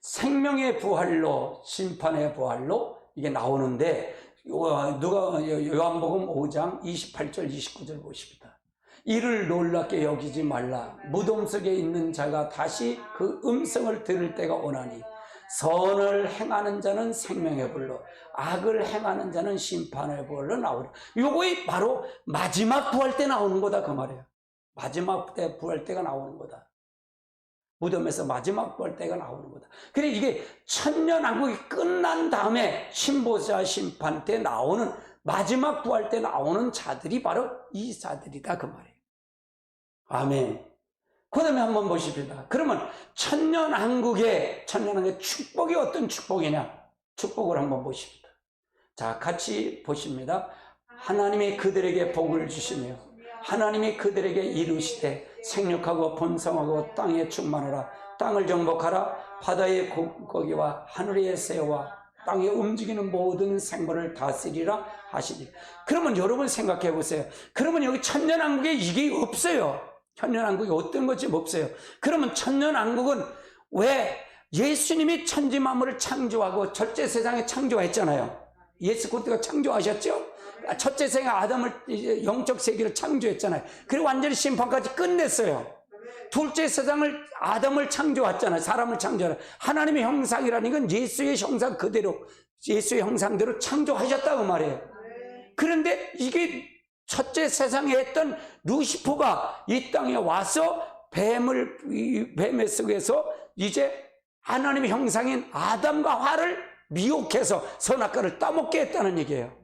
생명의 부활로 심판의 부활로 이게 나오는데 요한복음 5장 28절 29절 보십니다. 이를 놀랍게 여기지 말라. 무덤 속에 있는 자가 다시 그 음성을 들을 때가 오나니 선을 행하는 자는 생명의 불로 악을 행하는 자는 심판의 불로 나오리라. 요거이 바로 마지막 부활 때 나오는 거다 그 말이에요. 마지막 때 부활 때가 나오는 거다. 무덤에서 마지막 부활 때가 나오는 거다. 그래 이게 천년왕국이 끝난 다음에 신보자 심판 때 나오는 마지막 부활 때 나오는 자들이 바로 이 자들이다 그 말이에요. 아멘. 그 다음에 한번 보십시다. 그러면 천년왕국의 축복이 어떤 축복이냐? 축복을 한번 보십니다. 자, 같이 보십니다. 하나님이 그들에게 복을 주시며 하나님이 그들에게 이루시되 생육하고 번성하고 땅에 충만하라. 땅을 정복하라. 바다의 고기와 하늘의 새와 땅에 움직이는 모든 생물을 다스리라 하시니. 그러면 여러분 생각해 보세요. 그러면 여기 천년왕국에 이게 없어요. 천년왕국이 어떤 것이 없어요. 그러면 천년왕국은 왜 예수님이 천지 만물을 창조하고 첫째 세상에 창조했잖아요. 예수 그리스도가 창조하셨죠. 첫째 세상에 아담을 영적 세계를 창조했잖아요. 그리고 완전히 심판까지 끝냈어요. 둘째 세상을 아담을 창조했잖아요. 사람을 창조하라. 하나님의 형상이라는 건 예수의 형상 그대로 예수의 형상대로 창조하셨다고 말해요. 그런데 이게 첫째 세상에 했던 루시퍼가 이 땅에 와서 뱀의 속에서 이제 하나님의 형상인 아담과 하와를 미혹해서 선악과를 따먹게 했다는 얘기예요.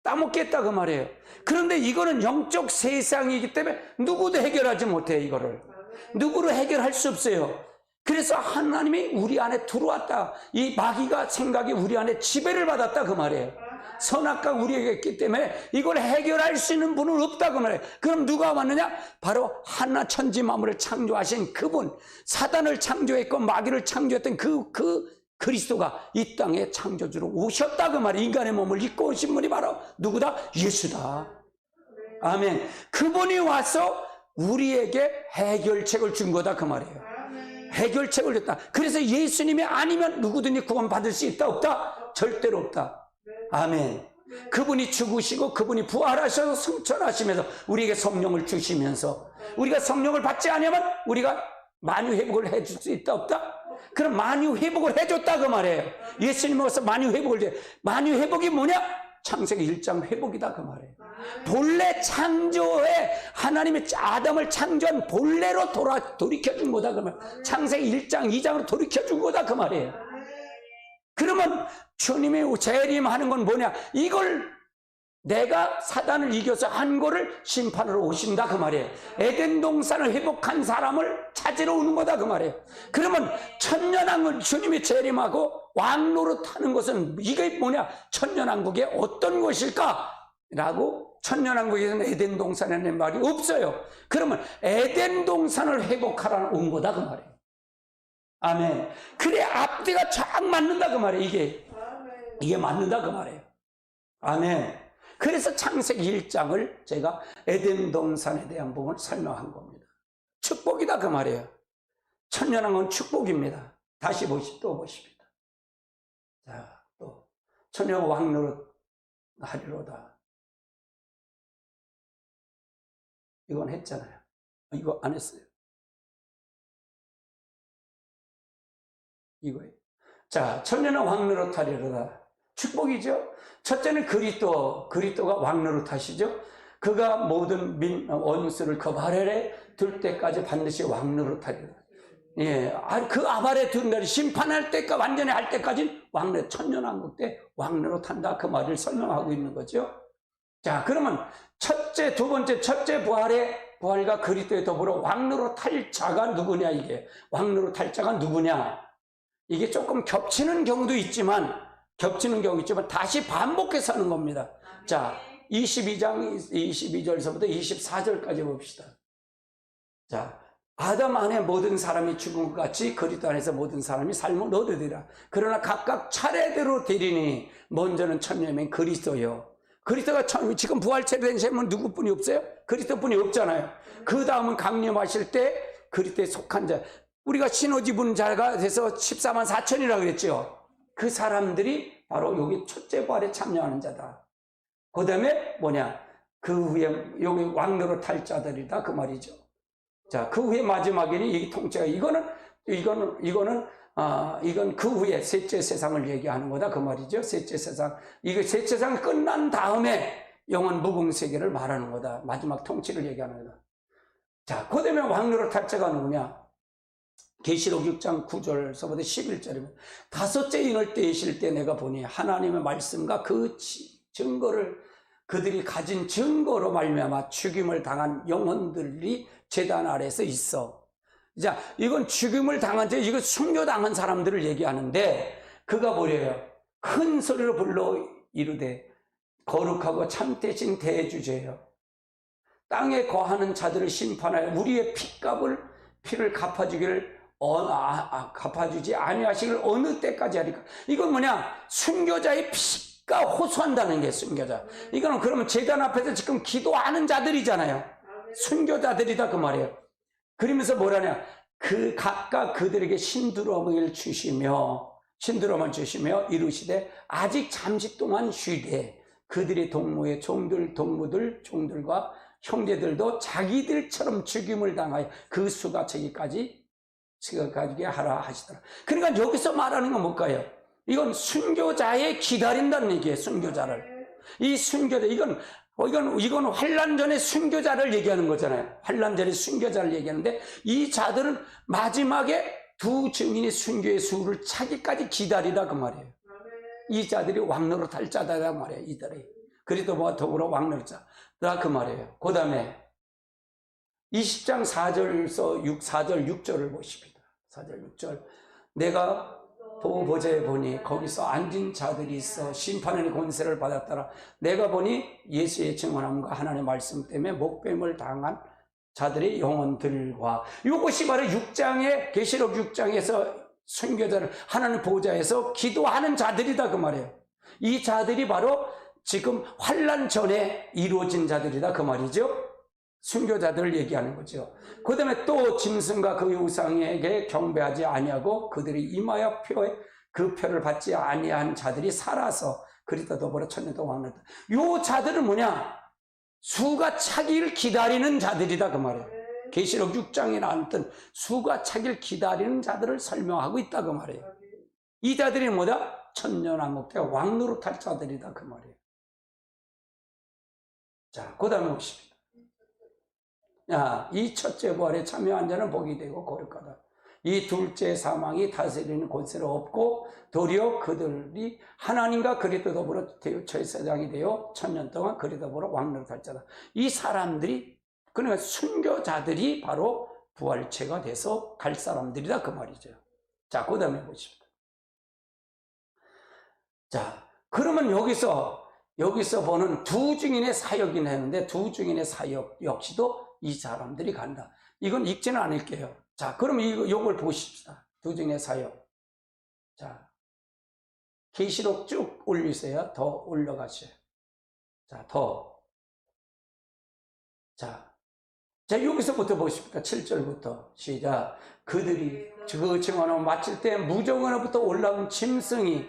따먹게 했다 그 말이에요. 그런데 이거는 영적 세상이기 때문에 누구도 해결하지 못해요. 이거를 누구로 해결할 수 없어요. 그래서 하나님이 우리 안에 들어왔다. 이 마귀가 생각이 우리 안에 지배를 받았다 그 말이에요. 선악과 우리에게 있기 때문에 이걸 해결할 수 있는 분은 없다 그 말이에요. 그럼 누가 왔느냐? 바로 하나 천지 만물을 창조하신 그분, 사단을 창조했고 마귀를 창조했던 그 그리스도가 이 땅에 창조주로 오셨다 그 말이에요. 인간의 몸을 입고 오신 분이 바로 누구다? 예수다. 아멘. 그분이 와서 우리에게 해결책을 준 거다 그 말이에요. 해결책을 줬다. 그래서 예수님이 아니면 누구든지 구원받을 수 있다 없다? 절대로 없다. 아멘. 그분이 죽으시고 그분이 부활하셔서 승천하시면서 우리에게 성령을 주시면서 우리가 성령을 받지 않으면 우리가 만유 회복을 해줄 수 있다 없다? 그럼 만유 회복을 해줬다 그 말이에요. 예수님이 와서 만유 회복을 해. 만유 회복이 뭐냐? 창세기 1장 회복이다 그 말이에요. 본래 창조에 하나님의 아담을 창조한 본래로 돌이켜준 거다 그 말이에요. 창세기 1장 2장으로 돌이켜준 거다 그 말이에요. 그러면 주님이 재림하는 건 뭐냐? 이걸 내가 사단을 이겨서 한 거를 심판으로 오신다 그 말이에요. 에덴 동산을 회복한 사람을 찾으러 오는 거다 그 말이에요. 그러면 천년왕국 주님이 재림하고 왕노릇 하는 것은 이게 뭐냐? 천년왕국의 어떤 것일까? 라고 천년왕국에서는 에덴 동산이라는 말이 없어요. 그러면 에덴 동산을 회복하러 온 거다 그 말이에요. 아멘. 그래 앞뒤가 쫙 맞는다 그 말이에요. 이게 맞는다 그 말이에요. 아멘. 그래서 창세기 1장을 제가 에덴 동산에 대한 부분을 설명한 겁니다. 축복이다 그 말이에요. 천년왕국은 축복입니다. 다시 또 보십니다. 자, 또 천년 왕노릇 하리로다. 이건 했잖아요. 이거 안 했어요. 이거예요. 자, 천년은 왕노릇 하리로다. 축복이죠. 첫째는 그리스도가 왕노릇 하시죠. 그가 모든 원수를 그 발에 둘 때까지 반드시 왕노릇 하리라. 예, 그 아발에 둔 날이 심판할 때까지 완전히 할 때까지 왕노릇, 천년왕국 때 왕노릇 한다 그 말을 설명하고 있는 거죠. 자, 그러면 두 번째 부활과 그리스도에 더불어 왕노릇 할 자가 누구냐 이게 왕노릇 할 자가 누구냐 이게 조금 겹치는 경우도 있지만 겹치는 경우 있지만 다시 반복해서 하는 겁니다. 자, 22장 22절서부터 24절까지 봅시다. 자, 아담 안에 모든 사람이 죽은 것 같이 그리스도 안에서 모든 사람이 삶을 얻으리라. 그러나 각각 차례대로 되리니 먼저는 천년의 그리스도요. 그리스도가 지금 부활체된 셈은 누구뿐이 없어요? 그리스도뿐이 없잖아요. 그 다음은 강림하실 때 그리스도에 속한 자, 우리가 신호지분 자가 돼서 14만 4천이라고 그랬죠. 그 사람들이 바로 여기 첫째 부활에 참여하는 자다. 그 다음에 뭐냐? 그 후에 여기 왕노릇 탈 자들이다 그 말이죠. 자, 그 후에 마지막에는 이 통째가 이건 그 후에 셋째 세상을 얘기하는 거다 그 말이죠. 셋째 세상. 이거 셋째 세상이 끝난 다음에 영원 무궁 세계를 말하는 거다. 마지막 통치를 얘기하는 거다. 자, 그 다음에 왕노릇 탈 자가 누구냐? 계시록 6장 9절서부터 11절이면 다섯째 인을 떼실 때 내가 보니 하나님의 말씀과 그 증거를 그들이 가진 증거로 말미암아 죽임을 당한 영혼들이 제단 아래에서 있어. 자, 이건 죽임을 당한 자, 이거 순교당한 사람들을 얘기하는데 그가 뭐래요? 큰 소리로 불러 이르되 거룩하고 참되신 대주제여, 땅에 거하는 자들을 심판하여 우리의 피를 갚아주지 아니하시길 어느 때까지 하리까? 이건 뭐냐? 순교자의 피가 호소한다는 게 순교자. 이거는 그러면 제단 앞에서 지금 기도하는 자들이잖아요. 순교자들이다 그 말이에요. 그러면서 뭐라냐? 그 각각 그들에게 신두러미를 주시며 이루시되 아직 잠시 동안 쉬되 그들의 동무의 종들과 형제들도 자기들처럼 죽임을 당하여 그 수가 차기까지 가지게 하라 하시더라. 그러니까 여기서 말하는 건 뭘까요? 이건 순교자에 기다린다는 얘기예요. 순교자를. 이 순교자, 이건 환란 전에 순교자를 얘기하는 거잖아요. 환란 전에 순교자를 얘기하는데 이 자들은 마지막에 두 증인이 순교의 수를 차기까지 기다리다 그 말이에요. 이 자들이 왕노릇 할 자다 그 말이에요. 이들이. 그리스도와 더불어 왕노릇 자다 그 말이에요. 그 다음에 20장 4절 6절을 보십니다. 4절 6절. 내가 보보자에 보니 거기서 앉은 자들이 있어 심판의 권세를 받았더라. 내가 보니 예수의 증언함과 하나님의 말씀 때문에 목뱀을 당한 자들의 영혼들과, 이것이 바로 6장의 계시록 6장에서 순교자를 하나님 보호자에서 기도하는 자들이다 그 말이에요. 이 자들이 바로 지금 환란 전에 이루어진 자들이다 그 말이죠. 순교자들을 얘기하는 거죠. 그 다음에 또 짐승과 그 우상에게 경배하지 아니하고 그들이 임하여 그 표를 받지 아니한 자들이 살아서 그리스도 더불어 천년 동안 왕노릇. 요 자들은 뭐냐? 수가 차기를 기다리는 자들이다 그 말이에요. 계시록 6장에 나왔던 수가 차기를 기다리는 자들을 설명하고 있다 그 말이에요. 이 자들이 뭐다? 천년왕국 때 왕노릇 할 자들이다 그 말이에요. 자, 그 다음에 보십시오. 이 첫째 부활에 참여한 자는 복이 되고 거룩하다. 이 둘째 사망이 다스리는 권세를 얻고 도리어 그들이 하나님과 그리스도 더불어 제사장이 되어 천년 동안 그리스도 더불어 왕노릇 할 자다. 이 사람들이, 그러니까 순교자들이 바로 부활체가 돼서 갈 사람들이다 그 말이죠. 자, 그 다음에 보십시오. 자, 그러면 여기서 보는 두 증인의 사역이 했는데 두 증인의 사역 역시도 이 사람들이 간다. 이건 읽지는 않을게요. 자, 그럼 이걸 보십시다. 두 증인의 사역. 자, 계시록 쭉 올리세요. 더 올라가세요. 자, 자, 여기서부터 보십시다. 7절부터 시작. 그들이 그 증언을 마칠 때 무정언으로부터 올라온 짐승이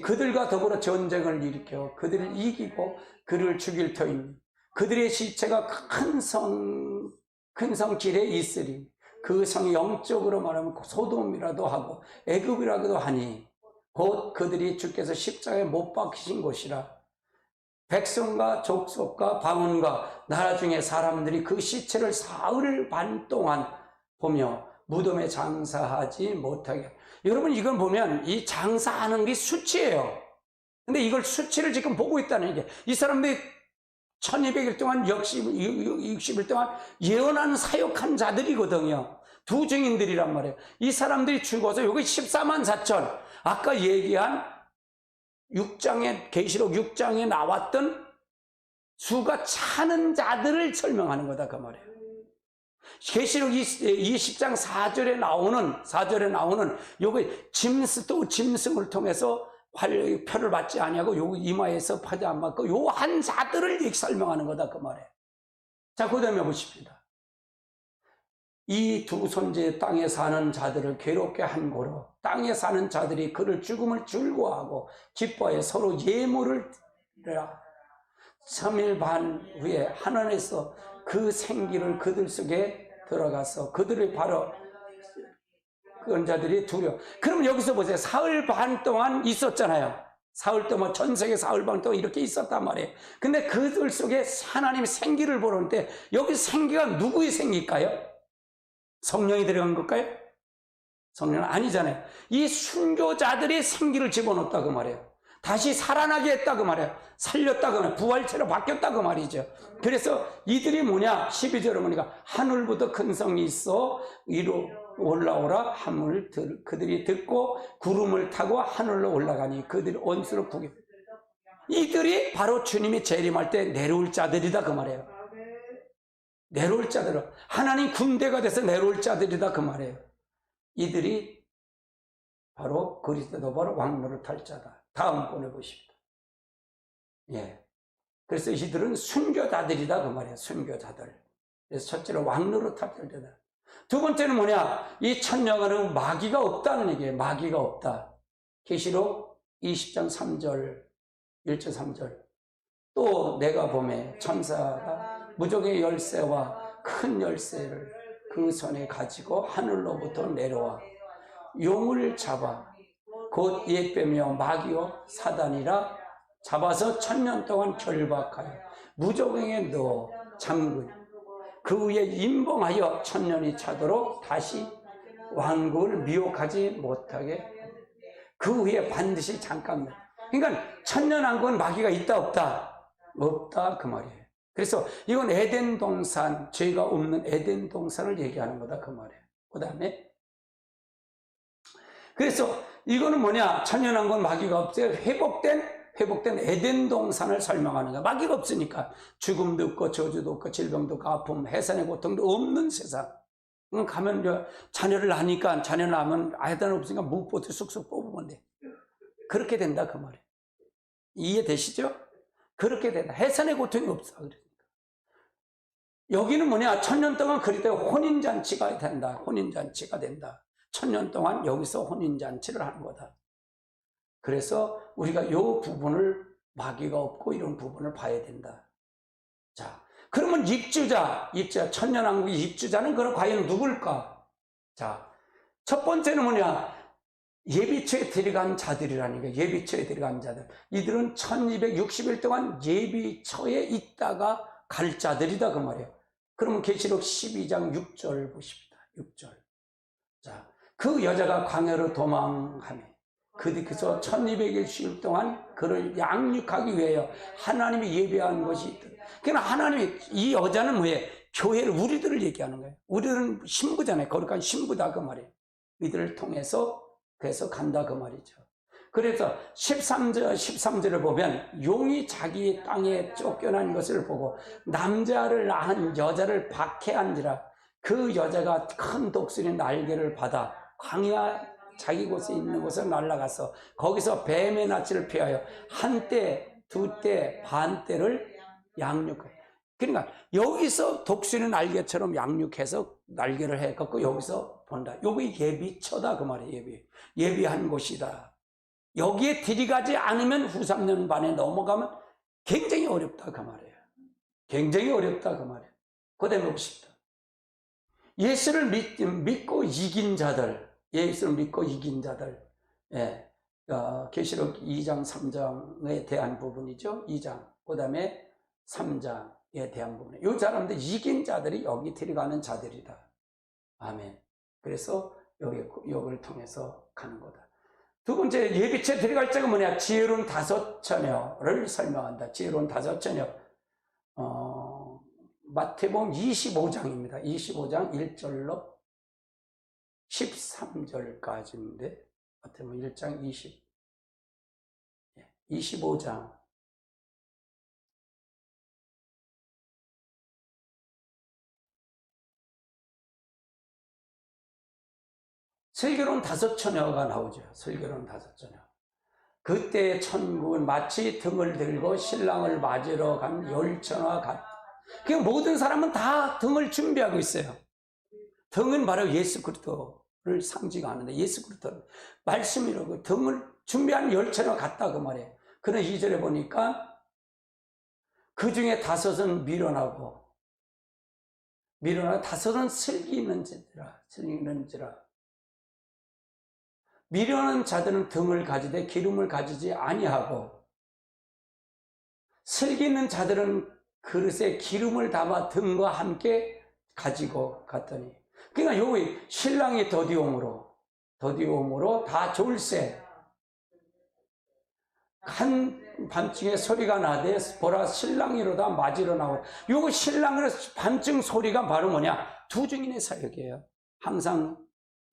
그들과 더불어 전쟁을 일으켜 그들을 이기고 그를 죽일 터이니 그들의 시체가 큰 성 길에 있으리. 그 성이 영적으로 말하면 소돔이라도 하고 애굽이라고도 하니 곧 그들이 주께서 십자가에 못 박히신 곳이라. 백성과 족속과 방언과 나라 중에 사람들이 그 시체를 사흘 반 동안 보며 무덤에 장사하지 못하게. 여러분, 이건 보면 이 장사하는 게 수치예요. 근데 이걸 수치를 지금 보고 있다는 게, 이 사람들이 1200일 동안 60일 동안 예언하는 사역한 자들이거든요. 두 증인들이란 말이에요. 이 사람들이 죽어서 여기 14만 4천, 아까 얘기한 계시록 6장에 나왔던 수가 차는 자들을 설명하는 거다 그 말이에요. 계시록 20장 4절에 나오는 요거 짐승을 통해서 표를 받지 아니하고 요 이마에서 파지 안 맞고 요 한 자들을 설명하는 거다 그 말이에요. 자, 그다음에 보십니다. 이 두 손재 땅에 사는 자들을 괴롭게 한 고로 땅에 사는 자들이 그를 죽음을 즐거워하고 기뻐해 서로 예물을 드리라. 3일 반 후에 하나님께서 그 생기를 그들 속에 들어가서 그들이 바로 그런 자들이 두려워. 그럼 여기서 보세요. 사흘 반 동안 있었잖아요. 사흘 동안, 전 세계 사흘 반 동안 이렇게 있었단 말이에요. 근데 그들 속에 하나님의 생기를 보는데 여기 생기가 누구의 생기일까요? 성령이 들어간 걸까요? 성령은 아니잖아요. 이 순교자들의 생기를 집어넣었다 그 말이에요. 다시 살아나게 했다 그 말이에요. 살렸다 그 말이에요. 부활체로 바뀌었다 그 말이죠. 그래서 이들이 뭐냐? 12절에 보니까 하늘부터 큰 성이 있어 위로 올라오라 함을 그들이 듣고 구름을 타고 하늘로 올라가니 그들이 온수로 구겨. 이들이 바로 주님이 재림할 때 내려올 자들이다 그 말이에요. 내려올 자들, 하나님 군대가 돼서 내려올 자들이다 그 말이에요. 이들이 바로 그리스도 바로 왕노를 탈 자다. 다음 보내보십니다. 예. 그래서 이들은 순교자들이다 그 말이에요. 순교자들. 그래서 첫째로 왕노를 탈 자다. 두 번째는 뭐냐? 이 천녀가는 마귀가 없다는 얘기예요. 마귀가 없다. 계시록 20장 3절, 1절 3절. 또 내가 보매 천사가 무적의 열쇠와 큰 열쇠를 그 손에 가지고 하늘로부터 내려와 용을 잡아 곧 옛뱀이요 마귀요 사단이라 잡아서 1000년 동안 결박하여 무저갱에 넣어 잠근 그 위에 임봉하여 1000년이 차도록 다시 왕국을 미혹하지 못하게 그 위에 반드시 잠깐. 그러니까 1000년왕국은 마귀가 있다 없다? 없다 그 말이에요. 그래서 이건 에덴 동산, 죄가 없는 에덴 동산을 얘기하는 거다 그 말이에요. 그 다음에 그래서 이거는 뭐냐? 천년왕국은 마귀가 없어요. 회복된 에덴 동산을 설명하는 거야. 마귀가 없으니까 죽음도 없고 저주도 없고 질병도 없고 아픔, 해산의 고통도 없는 세상. 가면 자녀를 낳으니까 자녀 낳으면 아이들 없으니까 무엇부터 쑥쑥 뽑으면 돼. 그렇게 된다 그 말이에요. 이해되시죠? 그렇게 된다. 해산의 고통이 없어. 그러니까. 여기는 뭐냐? 1000년 동안 그리 때문에 혼인잔치가 된다. 혼인잔치가 된다. 1000년 동안 여기서 혼인잔치를 하는 거다. 그래서 우리가 이 부분을 마귀가 없고 이런 부분을 봐야 된다. 자, 그러면 입주자, 천년왕국의 입주자는 그럼 과연 누굴까? 자, 첫 번째는 뭐냐? 예비처에 들어간 자들이라는 거예요. 예비처에 들어간 자들. 이들은 1260일 동안 예비처에 있다가 갈 자들이다 그 말이에요. 그러면 계시록 12장 6절 보십니다. 6절. 자, 그 여자가 광야로 도망하며 그래서 1200일 동안 그를 양육하기 위하여 하나님이 예비한 것이 있다. 그러나 하나님이 이 여자는 뭐예요? 교회를 우리들을 얘기하는 거예요. 우리들은 신부잖아요. 거룩한 신부다 그 말이에요. 이들을 통해서 그래서 간다 그 말이죠. 그래서 13절을 보면 용이 자기 땅에 쫓겨난 것을 보고 남자를 낳은 여자를 박해한지라 그 여자가 큰 독수리 날개를 받아 광야 자기 곳에 있는 곳에 날아가서 거기서 뱀의 낯을 피하여 한 때, 두 때, 반 때를 양육해. 그러니까 여기서 독수리 날개처럼 양육해서 날개를 해갖고 여기서 본다. 여기 예비처다 그 말이에요. 예비한 곳이다. 여기에 들이가지 않으면 후 3년 반에 넘어가면 굉장히 어렵다 그 말이에요. 굉장히 어렵다 그 말이에요. 그 다음에 봅시다. 예수를 믿고 이긴 자들, 예수를 믿고 이긴 자들. 예. 계시록 2장 3장에 대한 부분이죠. 2장. 그 다음에 3장에 대한 부분. 이 사람들 이긴 자들이 여기 들어가는 자들이다. 아멘. 그래서 여기를 통해서 가는 거다. 두 번째 예비처에 들어갈 자가 뭐냐? 지혜로운 5처녀를 설명한다. 지혜로운 5처녀. 마태복음 25장입니다. 25장 1절로 13절까지인데 마태복음 1장 20. 25장. 슬기로운 다섯 처녀가 나오죠. 슬기로운 다섯 처녀. 그때 천국은 마치 등을 들고 신랑을 맞으러 간 열처녀와 같다. 그 모든 사람은 다 등을 준비하고 있어요. 등은 바로 예수 그리스도를 상징하는데, 예수 그리스도 말씀이라고 등을 준비하는 열처녀와 같다 그 말이에요. 그런 2절에 보니까 그 중에 다섯은 미련하고 다섯은 슬기 있는지라. 미련한 자들은 등을 가지되 기름을 가지지 아니하고, 슬기 있는 자들은 그릇에 기름을 담아 등과 함께 가지고 갔더니, 그러니까 여기 신랑이 더디옴으로 다 졸세. 한 밤중에 소리가 나되 보라 신랑이로다 맞으러 나오라. 요거 신랑으로 밤중 소리가 바로 뭐냐? 두 증인의 사역이에요. 항상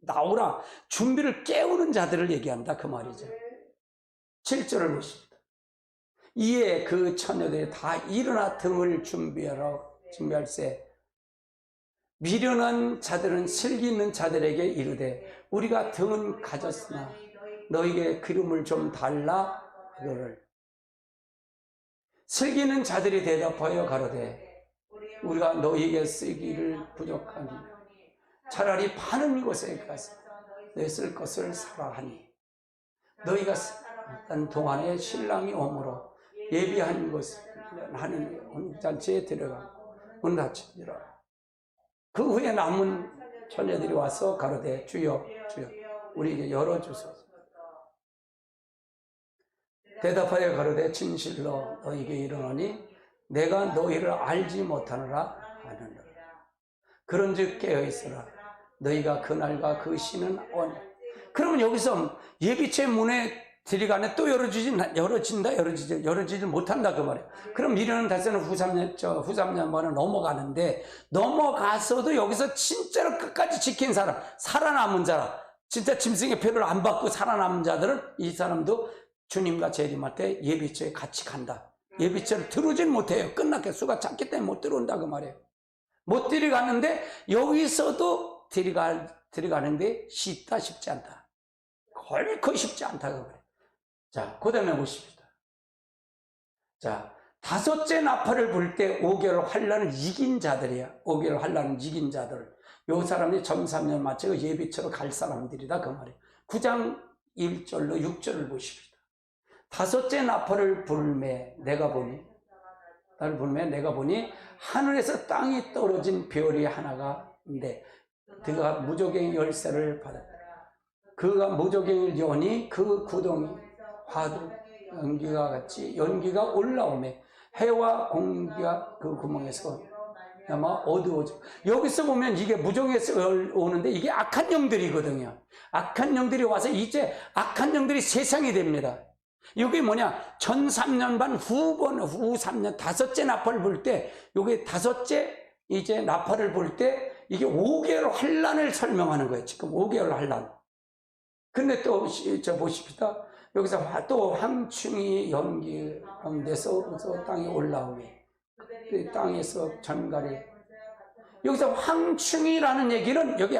나오라. 준비를 깨우는 자들을 얘기한다 그 말이죠. 7절을 보십니다. 이에 그 처녀들이 다 일어나 등을 준비할세. 미련한 자들은 슬기 있는 자들에게 이르되 우리가 등은 가졌으나 너에게 기름을 좀 달라 하거늘. 슬기 있는 자들이 대답하여 가로되 우리가 너에게 쓰기를 부족하니 차라리 파는 곳에 가서 내 쓸 것을 사라 하니, 너희가 산 동안에 신랑이 오므로 예비한 곳을 하는 잔치에 들어가고 문 닫히니라. 그 후에 남은 처녀들이 와서 가로되 주여 우리에게 열어주소서. 대답하여 가로되 진실로 너희에게 이르노니 내가 너희를 알지 못하노라 하느니라. 그런즉 깨어있으라. 너희가 그날과 그 시는 오니. 그러면 여기서 예비체 문에 들어가네 또 열어지지 못한다 그 말이에요. 그럼 미련한 다섯은 후삼년만에 넘어가는데, 넘어가서도 여기서 진짜로 끝까지 지킨 사람, 살아남은 자라, 진짜 짐승의 표를 안 받고 살아남은 자들은 이 사람도 주님과 재림할 때 예비체에 같이 간다. 예비체를 들어오진 못해요. 끝났게 수가 작기 때문에 못 들어온다 그 말이에요. 못 들어가는데 여기서도 들어가는데 쉽지 않다. 결코 쉽지 않다 그 말이에요. 자, 그 다음에 보십시다. 자, 다섯째 나팔을 불 때 5개월 환란을 이긴 자들이야. 5개월 환란을 이긴 자들. 요 사람이 점3년 마치고 예비처로 갈 사람들이다 그 말이에요. 9장 1절로 6절을 보십시다. 다섯째 나팔을 불매 내가 보니 하늘에서 땅에 떨어진 별이 하나가 있는데 그가 무조갱이 열쇠를 받았다. 그가 무조갱이를 여니 그 구덩이 화두 연기가 같이 연기가 올라오매 해와 공기가 그 구멍에서 아마 어두워져. 여기서 보면 이게 무조갱에서 오는데 이게 악한 영들이거든요. 악한 영들이 와서 이제 악한 영들이 세상이 됩니다. 이게 뭐냐? 전 3년 반 후 3년 다섯째 나팔을 불 때, 요게 다섯째 이제 나팔을 불 때 이게 5개월 환란을 설명하는 거예요. 지금 5개월 환란. 근데 또 보십시다. 여기서 또 황충이 연기 가운데서 땅에 올라오매 땅에서 전갈이. 여기서 황충이라는 얘기는 여기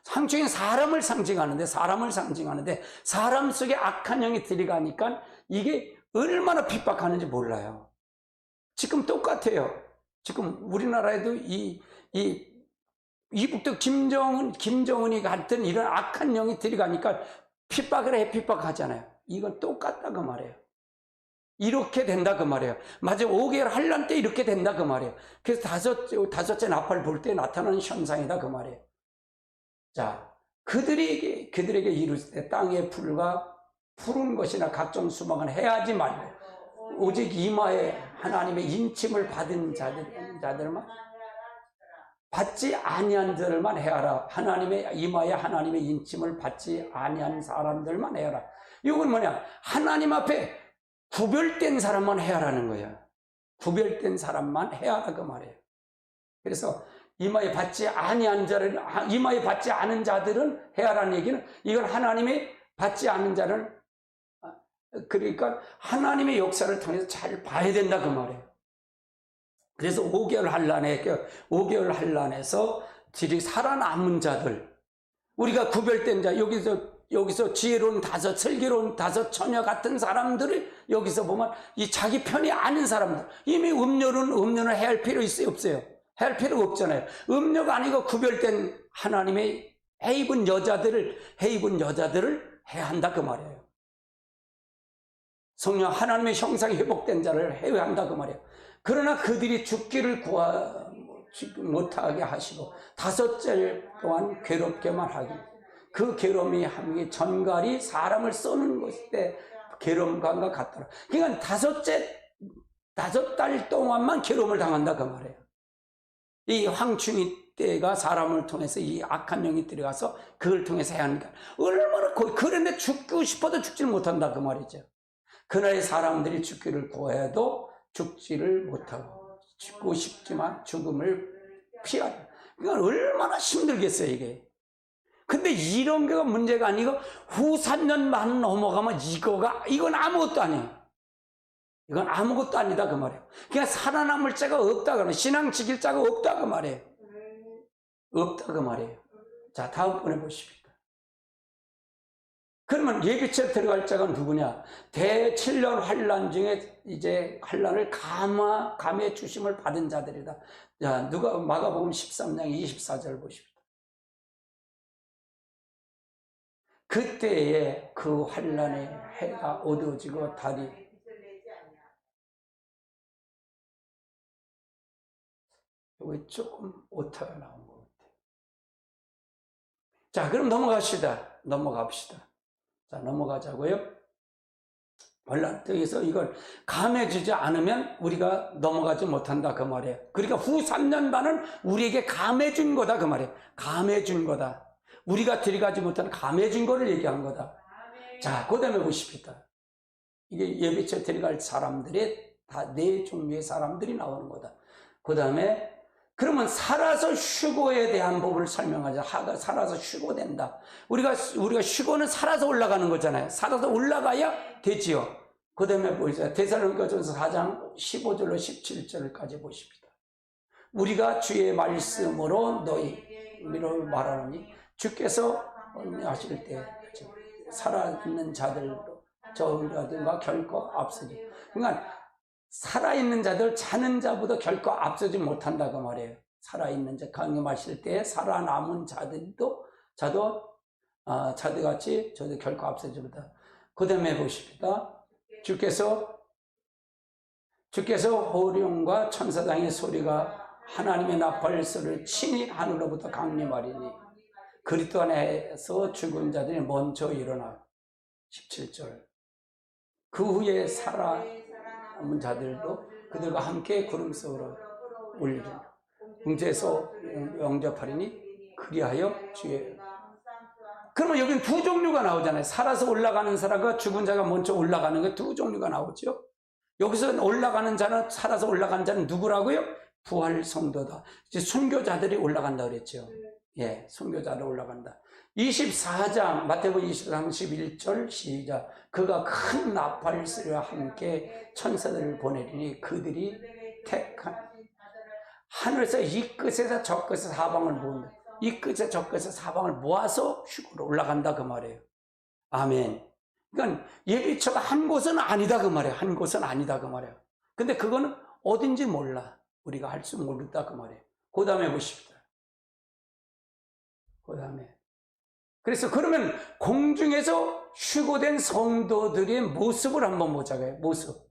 황충이는 사람을 상징하는데 사람 속에 악한 영이 들어가니까 이게 얼마나 핍박하는지 몰라요. 지금 똑같아요. 지금 우리나라에도 이북도 김정은이 같은 이런 악한 영이 들어가니까 핍박하잖아요. 이건 똑같다 그 말이에요. 이렇게 된다 그 말이에요. 맞아, 5개월 환란 때 이렇게 된다 그 말이에요. 그래서 다섯째 나팔 불 때 나타나는 현상이다 그 말이에요. 자, 그들에게 이르시되 땅의 풀과 푸른 것이나 각종 수박은 해하지 말고 오직 이마에 하나님의 인침을 받은 자들만 받지 아니한 자들만 해하라. 하나님의 이마에 하나님의 인침을 받지 아니한 사람들만 해하라. 이건 뭐냐? 하나님 앞에 구별된 사람만 해하라는 거야. 구별된 사람만 해하라 그 말이에요. 그래서 이마에 받지 않은 자들은 해하라는 얘기는, 이건 하나님이 받지 않는 자를 그러니까 하나님의 역사를 통해서 잘 봐야 된다 그 말이에요. 그래서 5개월 환란에서 들이 살아남은 자들, 우리가 구별된 자, 여기서 지혜로운 5, 슬기로운 5, 처녀 같은 사람들을 여기서 보면 이 자기 편이 아닌 사람들, 이미 음료는 해야 할 필요 있어요, 없어요? 해야 할 필요가 없잖아요. 음료가 아니고 구별된 하나님의 해입은 여자들을 해야 한다 그 말이에요. 성령 하나님의 형상이 회복된 자를 해야 한다 그 말이에요. 그러나 그들이 죽기를 못하게 하시고 5절 동안 괴롭게만 하기. 그 괴로움이 함께 전갈이 사람을 쏘는 것때 괴로움과 같더라. 그러니까 5달 동안만 괴로움을 당한다 그 말이에요. 이 황충이 때가 사람을 통해서 이 악한 영이 들어가서 그걸 통해서 해야 하니까 얼마나 그런데 죽고 싶어도 죽지를 못한다 그 말이죠. 그날의 사람들이 죽기를 구해도 죽지를 못하고 죽고 싶지만 죽음을 피하려. 그러니까 얼마나 힘들겠어요 이게. 근데 이런 게 문제가 아니고 후 3년 만 넘어가면 이건 아무것도 아니에요. 이건 아무것도 아니다 그 말이에요. 그냥 살아남을 자가 없다 그 말이에요. 신앙 지킬 자가 없다 그 말이에요. 없다 그 말이에요. 자, 다음번에 보십시다. 그러면 예비처에 들어갈 자가 누구냐? 대7년 환란 중에 이제 환란을 감해 주심을 받은 자들이다. 자, 누가 마가복음 13장 24절 보십시다. 그때에 그 환란의 해가 어두워지고 달이 여기 조금 오타가 나온 것 같아요. 자, 그럼 넘어갑시다. 자, 넘어가자고요. 환란 등에서 이걸 감해주지 않으면 우리가 넘어가지 못한다 그 말이에요. 그러니까 후 3년 반은 우리에게 감해준 거다 그 말이에요. 감해준 거다. 우리가 들어가지 못한 감해준 거를 얘기한 거다. 자, 그 다음에 보십시다. 이게 예배처에 들어갈 사람들이 다 4종류의 사람들이 나오는 거다. 그 다음에 그러면 살아서 휴거에 대한 법을 설명하자. 살아서 휴거된다. 우리가 휴거는 살아서 올라가는 거잖아요. 살아서 올라가야 되지요. 그 다음에 보세요. 데살로니가전서 4장 15절로 17절까지 보십시다. 우리가 주의 말씀으로 너희를 말하노니 주께서 하실 때 살아있는 자들로 저희라든가 결코 앞서지. 그러니까 살아있는 자들, 자는 자보다 결코 앞서지 못한다 그 말이에요. 살아있는 자, 강림하실 때 살아남은 자들같이 저도 결코 앞서지 못한다. 그 다음에 보십시다. 주께서 호령과 천사장의 소리가 하나님의 나팔 소리를 친히 하늘로부터 강림하리니 그리스도 안에서 죽은 자들이 먼저 일어나. 17절. 그 후에 살아남은 자들도 그들과 함께 구름 속으로 올리리라. 궁제에서 영접하리니 그리하여 주의. 그러면 여기는 2 종류가 나오잖아요. 살아서 올라가는 사람과 죽은 자가 먼저 올라가는 게 2 종류가 나오죠. 여기서 올라가는 자는, 살아서 올라가는 자는 누구라고요? 부활 성도다. 이제 순교자들이 올라간다 그랬죠. 예, 순교자로 올라간다. 24장 마태복음 23장 11절 시작. 그가 큰 나팔 소리와 함께 천사들을 보내리니 그들이 택한 하늘에서 이 끝에서 저 끝에서 사방을 모은다. 이 끝에서 저 끝에서 사방을 모아서 휴거로 올라간다 그 말이에요. 아멘. 그러니까 예비처가 한 곳은 아니다 그 말이에요. 한 곳은 아니다 그 말이에요. 근데 그거는 어딘지 몰라. 우리가 할 수 모른다 그 말이에요. 그 다음에 보십시다. 그 다음에 그래서 그러면 공중에서 휴거된 성도들의 모습을 한번 보자고요. 모습.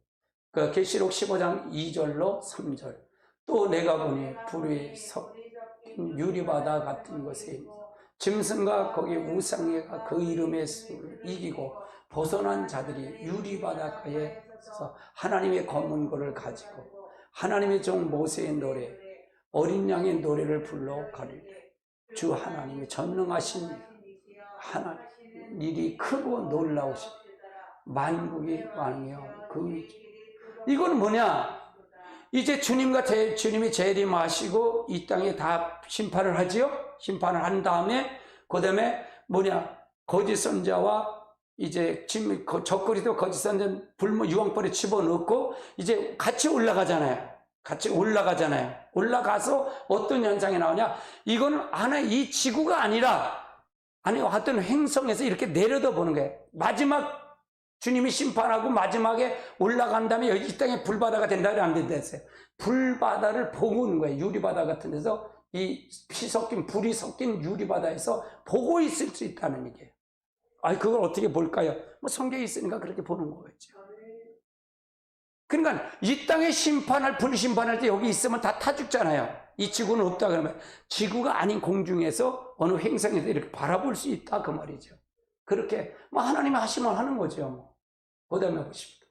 그 계시록 15장 2절로 3절. 또 내가 보니 불이 섞인 유리바다 같은 것에 짐승과 거기 우상회가 그 이름의 수를 이기고 벗어난 자들이 유리바닷가에서 하나님의 검은고를 가지고 하나님의 종 모세의 노래, 어린 양의 노래를 불러 가리되 주 하나님의 전능하신 하나님 일이 크고 놀라우신 만국이 왕이여 그 이건 뭐냐? 이제 주님이 재림하시고 이 땅에 다 심판을 하지요. 심판을 한 다음에 그 다음에 뭐냐? 거짓 선자와 이제 지금 적그리도 거짓선전 불모 유황불에 집어넣고 이제 같이 올라가잖아요. 같이 올라가잖아요. 올라가서 어떤 현상이 나오냐? 이건 하나의 이 지구가 아니라 아니 어떤 행성에서 이렇게 내려다 보는 거예요. 마지막 주님이 심판하고 마지막에 올라간 다음에 여기 이 땅에 불바다가 된다를 안 된다 했어요. 불바다를 보고 있는 거예요. 유리바다 같은 데서 이 피 섞인 불이 섞인 유리바다에서 보고 있을 수 있다는 얘기예요. 아니 그걸 어떻게 볼까요? 뭐 성경에 있으니까 그렇게 보는 거겠죠. 그러니까 이 땅에 심판할 불심판할 때 여기 있으면 다 타 죽잖아요. 이 지구는 없다 그러면 지구가 아닌 공중에서 어느 행성에서 이렇게 바라볼 수 있다 그 말이죠. 그렇게 뭐 하나님이 하시면 하는 거죠. 뭐 그다음에 보십시오.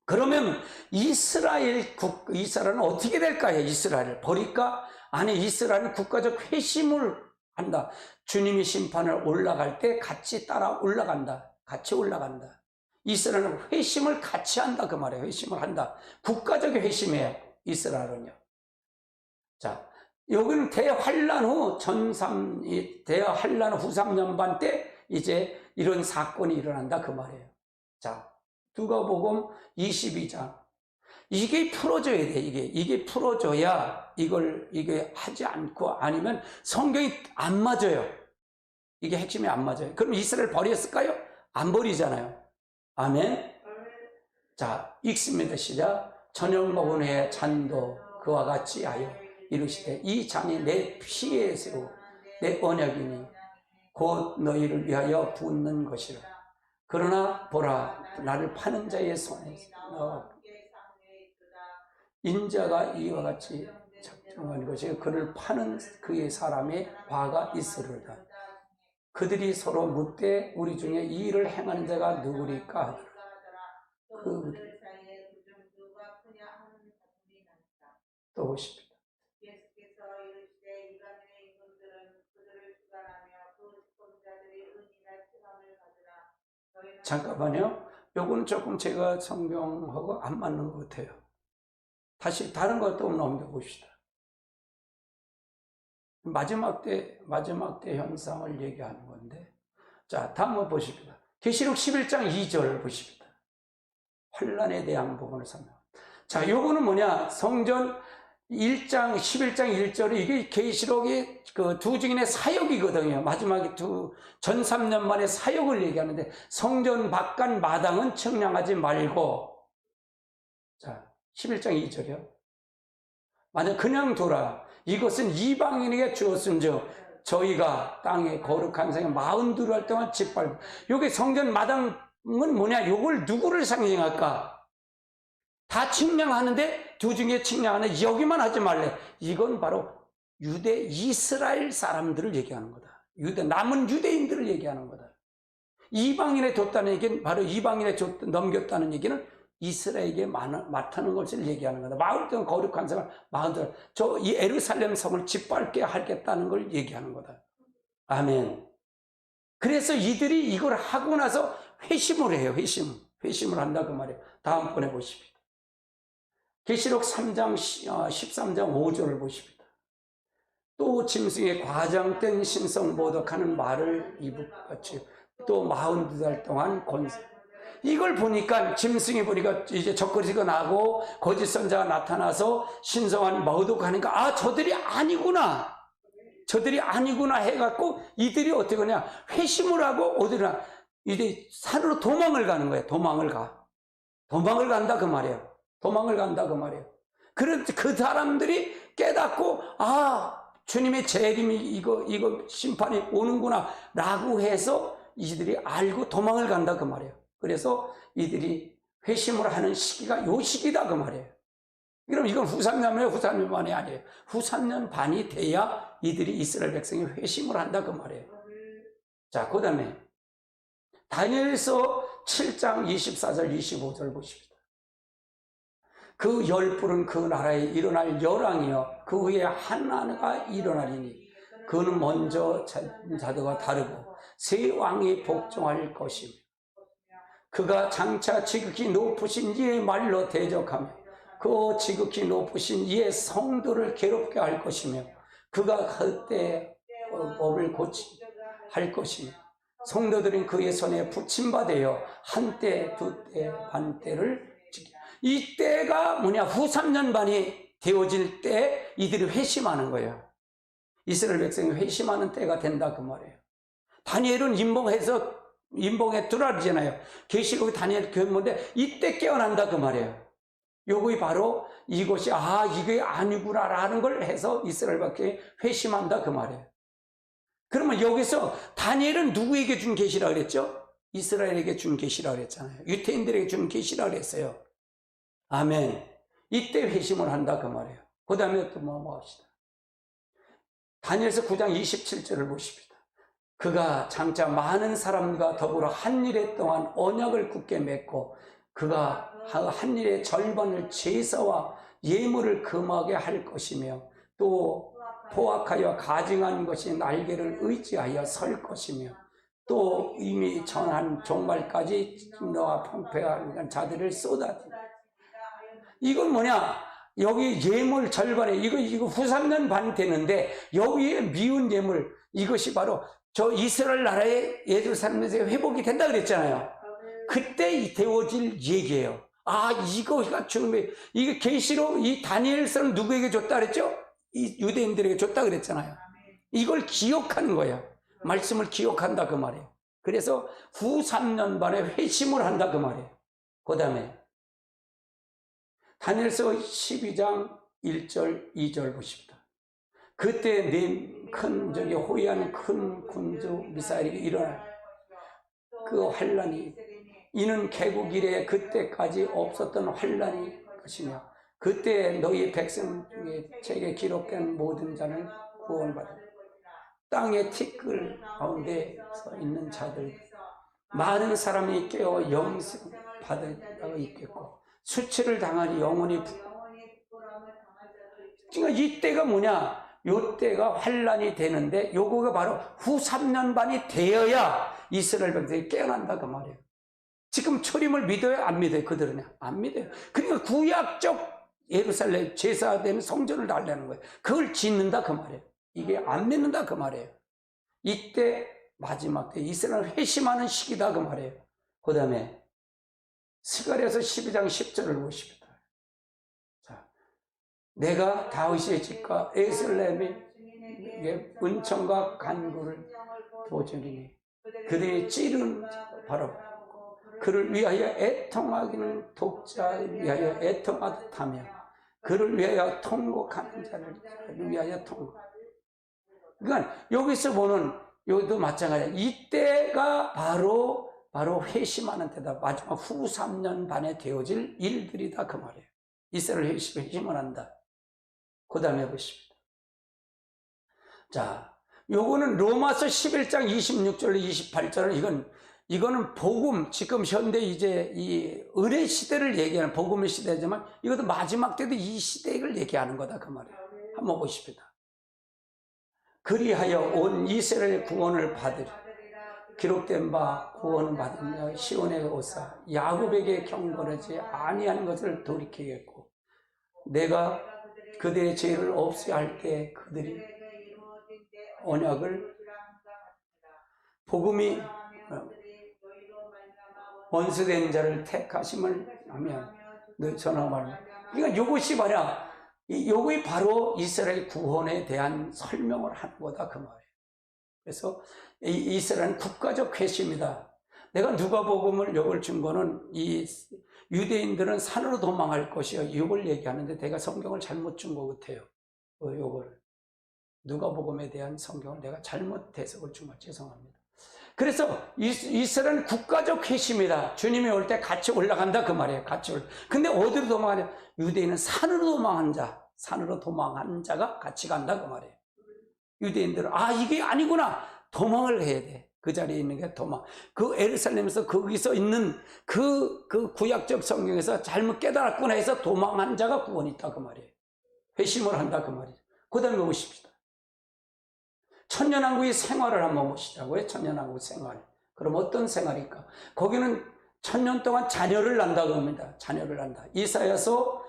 그러면 이스라엘은 어떻게 될까요? 이스라엘을 버릴까? 아니 이스라엘은 국가적 회심을 한다. 주님이 심판을 올라갈 때 같이 따라 올라간다. 같이 올라간다. 이스라엘은 회심을 같이 한다 그 말이에요. 회심을 한다. 국가적 회심이에요. 이스라엘은요. 자, 여기는 대환란 후 대환란 후 3년반 때 이제 이런 사건이 일어난다 그 말이에요. 자, 누가복음 22장. 이게 풀어져야 돼. 이게 풀어져야 이게 하지 않고 아니면 성경이 안 맞아요. 이게 핵심이 안 맞아요. 그럼 이스라엘 버렸을까요? 안 버리잖아요. 아멘. 자, 읽습니다. 시작. 저녁 먹은 후에 잔도 그와 같이 하여 이르시되 이 잔이 내 피에 새우 내 언약이니 곧 너희를 위하여 붓는 것이라. 그러나 보라 나를 파는 자의 손에 인자가 이와 같이 작정한 것이 그를 파는 그의 사람의 화가 있으리로다. 그들이 서로 묻되 우리 중에 이 일을 행하는 자가 누구리까 하더라. 또 보십니다. 잠깐만요. 요거는 조금 제가 성경하고 안 맞는 것 같아요. 다시 다른 것도 넘겨봅시다. 마지막 때 현상을 얘기하는 건데. 자, 다음 번 보십니다. 계시록 11장 2절 보십니다. 환란에 대한 부분을 설명. 자, 요거는 뭐냐? 성전 11장 1절에 이게 계시록이 그 두 증인의 사역이거든요. 마지막에 전 3년 만에 사역을 얘기하는데 성전 바깥 마당은 청량하지 말고. 자, 11장 2절이요. 만약 그냥 둬라. 이것은 이방인에게 주었은즉 저희가 땅의 거룩한 생에 42달 동안 짓밟고. 여기 성전 마당은 뭐냐? 요걸 누구를 상징할까? 다 측량하는데 두 중에 측량하는 여기만 하지 말래. 이건 바로 유대 이스라엘 사람들을 얘기하는 거다. 남은 유대인들을 얘기하는 거다. 이방인에 줬다는 얘기는 바로 이방인에 넘겼다는 얘기는 이스라엘에게 맡는 것을 얘기하는 거다. 42년 거룩한 생활, 42년 이 예루살렘 성을 짓밟게 하겠다는 걸 얘기하는 거다. 아멘. 그래서 이들이 이걸 하고 나서 회심을 해요. 회심을 한다 그 말이에요. 다음번에 보십시오. 계시록 3장 13장 5절을 보십니다. 또 짐승의 과장된 신성 모독하는 말을 입을같이 또 42달 동안 권세. 이걸 보니까 짐승이 보니까 이제 적그리스도가 나고 거짓 선자가 나타나서 신성한 모독하니까 아 저들이 아니구나 해갖고 이들이 어떻게 하냐 회심을 하고 어디나 이제 산으로 도망을 가는 거예요. 도망을 간다 그 말이에요. 도망을 간다 그 말이에요. 그런데 그 사람들이 깨닫고 아 주님의 재림이 이거 심판이 오는구나 라고 해서 이들이 알고 도망을 간다 그 말이에요. 그래서 이들이 회심을 하는 시기가 요 시기다 그 말이에요. 그럼 이건 후 3년이에요? 후 3년 반이 아니에요. 후 3년 반이 돼야 이들이 이스라엘 백성이 회심을 한다 그 말이에요. 자, 그 다음에 다니엘서 7장 24절 25절 보십니다. 그 열불은 그 나라에 일어날 열왕이여 그 후에 하나가 일어나리니 그는 먼저 자들과 다르고 세 왕이 복종할 것이며 그가 장차 지극히 높으신 이의 말로 대적하며 그 지극히 높으신 이의 성도를 괴롭게 할 것이며 그가 그때 법을 고치할 것이며 성도들은 그의 손에 붙임받아요. 한때, 두때, 반때를 지키. 이 때가 뭐냐? 후 3년 반이 되어질 때 이들이 회심하는 거예요. 이스라엘 백성이 회심하는 때가 된다 그 말이에요. 다니엘은 임봉에 들어가잖아요. 계시록에 다니엘 교문인데 이때 깨어난다 그 말이에요. 요것이 바로 이것이 이게 아니구나라는 걸 해서 이스라엘 백성이 회심한다 그 말이에요. 그러면 여기서 다니엘은 누구에게 준 계시라 그랬죠? 이스라엘에게 준 계시라 그랬잖아요. 유태인들에게 준 계시라 그랬어요. 아멘. 이때 회심을 한다 그 말이에요. 그 다음에 또 뭐 합시다. 다니엘서 9장 27절을 보십시다. 그가 장차 많은 사람과 더불어 한 일에 동안 언약을 굳게 맺고 그가 한 일의 절반을 제사와 예물을 금하게 할 것이며 또 포악하여 가증한 것이 날개를 의지하여 설 것이며 또 이미 전한 종말까지 너와 평패한 자들을 쏟아진다. 이건 뭐냐? 여기 예물 절반에 이거 후 3년 반 되는데 여기에 미운 예물 이것이 바로 저 이스라엘 나라의 예루살렘에서 회복이 된다 그랬잖아요. 그때 되어질 얘기예요. 이거가 중요해. 이게 계시록 이 다니엘서는 누구에게 줬다 그랬죠? 이 유대인들에게 줬다 그랬잖아요. 이걸 기억하는 거예요. 말씀을 기억한다 그 말이에요. 그래서 후 3년 반에 회심을 한다 그 말이에요. 그 다음에 다니엘서 12장 1절 2절 보십니다. 그때 호위하는 큰 군주 미사일이 일어나 그 환란이 이는 개국 이래 그때까지 없었던 환란이 것이며 그때 너희 백성 중에 책에 기록된 모든 자는 구원받을 땅의 티끌 가운데서 있는 자들 많은 사람이 깨어 영생 받을 자가 있겠고 수치를 당하니 영원히 그러니까 이때가 뭐냐? 요때가 환란이 되는데 요거가 바로 후 3년 반이 되어야 이스라엘 백성이 깨어난다 그 말이에요. 지금 초림을 믿어요? 안 믿어요? 그들은 안 믿어요. 그러니까 구약적 예루살렘 제사되는 성전을 달라는 거예요. 그걸 짓는다 그 말이에요. 이게 안 믿는다 그 말이에요. 이때 마지막 때 이스라엘 회심하는 시기다 그 말이에요. 그 다음에 스가랴서 12장 10절을 보십니다. 자, 내가 다윗의 집과 에슬렘의 은총과 간구를 보주리니 그들의 찌른 바로 그를 위하여 애통하기는 독자를 위하여 애통하듯 하며 그를 위하여 통곡하는 자를 위하여 통곡. 그러니까 여기서 보는 여기도 마찬가지야. 이때가 바로 회심하는 때다. 마지막 후 3년 반에 되어질 일들이다 그 말이에요. 이스라엘 회심을 한다. 그 다음에 보십니다. 자, 요거는 로마서 11장 26절로 28절은 이거는 복음, 지금 현대 이제 이 은혜 시대를 얘기하는 복음의 시대지만 이것도 마지막 때도 이 시대를 얘기하는 거다 그 말이에요. 한번 보십니다. 그리하여 온 이스라엘 구원을 받으리. 기록된 바 구원을 받으며 시온의 오사 야곱에게 경건하지 아니한 것을 돌이키겠고 내가 그들의 죄를 없애야 할 때 그들이 언약을 복음이 원수된 자를 택하심을 하면 너 전함을. 그러니까 이것이 요것이 바로 이스라엘 구원에 대한 설명을 하는 거다 그 말이에요. 그래서 이스라엘은 국가적 회심이다. 내가 누가복음을 요걸 준 거는 이 유대인들은 산으로 도망할 것이요 이걸 얘기하는데 내가 성경을 잘못 준 것 같아요. 요걸 누가복음에 대한 성경을 내가 잘못 해석을 준 거 죄송합니다. 그래서 이스라엘은 국가적 회심이다. 주님이 올 때 같이 올라간다 그 말이에요. 근데 어디로 도망하냐? 유대인은 산으로 도망한 자가 같이 간다 그 말이에요. 유대인들은 이게 아니구나. 도망을 해야 돼. 그 자리에 있는 게 도망. 그 예루살렘에서 거기서 있는 그 구약적 성경에서 잘못 깨달았구나 해서 도망한 자가 구원이 있다 그 말이에요. 회심을 한다 그 말이에요. 그 다음에 보십시다. 천년왕국의 생활을 한번 보시자고요. 천년왕국 생활. 그럼 어떤 생활일까? 거기는 천년 동안 자녀를 낳는다고 합니다. 자녀를 낳는다. 이사야서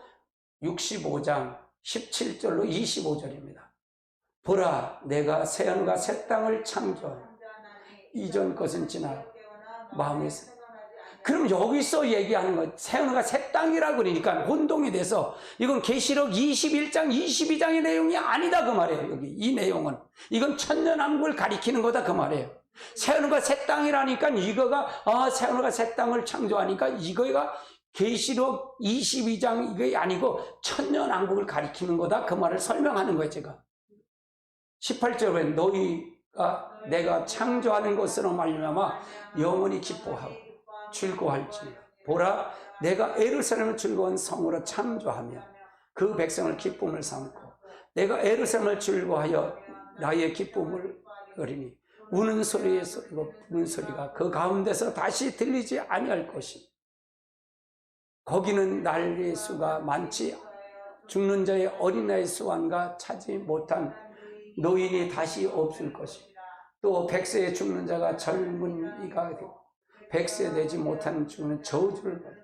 65장 17절로 25절입니다. 보라, 내가 새하늘과 새 땅을 창조하여 이전 것은 지나 마음에서. 그럼 여기서 얘기하는 거 새 언어가 새 땅이라고 그러니까 혼동이 돼서 이건 계시록 21장 22장의 내용이 아니다 그 말이에요. 여기 이 내용은 이건 천년왕국을 가리키는 거다 그 말이에요. 새 언어가 새 땅이라니까 이거가 새 언어가 새 땅을 창조하니까 이거가 계시록 22장 이게 아니고 천년왕국을 가리키는 거다 그 말을 설명하는 거예요. 제가 18절에 너희가 내가 창조하는 것으로 말미암아 영원히 기뻐하고 즐거워할지 보라 내가 예루살렘을 즐거운 성으로 창조하며 그 백성을 기쁨을 삼고 내가 예루살렘을 즐거워하여 나의 기쁨을 거리니 우는 소리의 소리고 부는 소리가 그 가운데서 다시 들리지 아니할 것이 거기는 난리의 수가 많지 죽는 자의 어린아이의 수완과 차지 못한 노인이 다시 없을 것이다. 또 100세에 죽는 자가 젊은이가 되고 100세 되지 못한 죽는 저주를 받아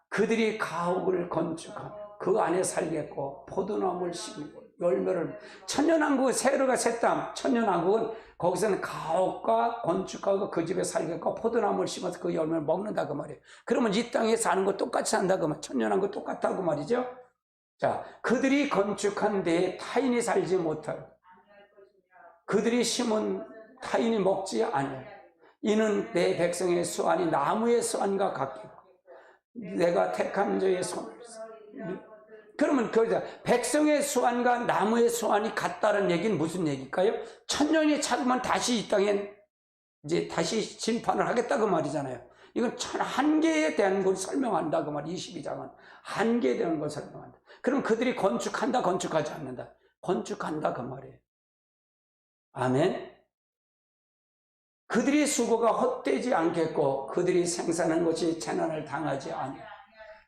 그들이 가옥을 건축하며 그 안에 살겠고 포도나무를 심고 열매를 천년왕국의 새로가 새 땅 천년왕국은 거기서는 가옥과 건축하고 그 집에 살겠고 포도나무를 심어서 그 열매를 먹는다 그 말이에요. 그러면 이 땅에 사는 거 똑같이 산다 그 말. 천년왕국 똑같다고 말이죠. 자, 그들이 건축한 데에 타인이 살지 못하고 그들이 심은 타인이 먹지 아니하고 이는 내 백성의 수완이 나무의 수완과 같겠고 내가 택한 자의 손을 그러면 백성의 수완과 나무의 수완이 같다는 얘기는 무슨 얘기일까요? 천년이 차면 다시 이 땅에 이제 다시 심판을 하겠다 그 말이잖아요. 이건 한계에 대한 걸 설명한다 그 말. 22장은 한계에 대한 걸 설명한다. 그럼 그들이 건축한다 건축하지 않는다? 건축한다 그 말이에요. 아멘. 그들의 수고가 헛되지 않겠고 그들이 생산한 것이 재난을 당하지 않아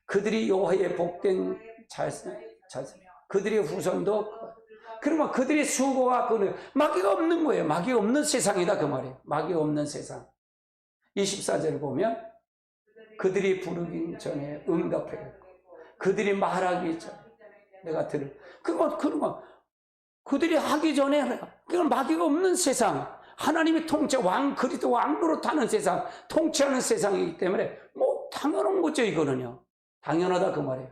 그들이 여호와의 복된 자손 그들의 후손도 그러면 그들의 수고가 마귀가 없는 거예요. 마귀가 없는 세상이다 그 말이에요. 마귀가 없는 세상. 24절을 보면 그들이 부르기 전에 응답하겠고 그들이 말하기 전에 내가 그러면 그들이 하기 전에 그건 마귀가 없는 세상. 하나님이 통치 그리스도 왕으로 타는 세상, 통치하는 세상이기 때문에 뭐 당연한 거죠. 이거는요 당연하다 그 말이에요.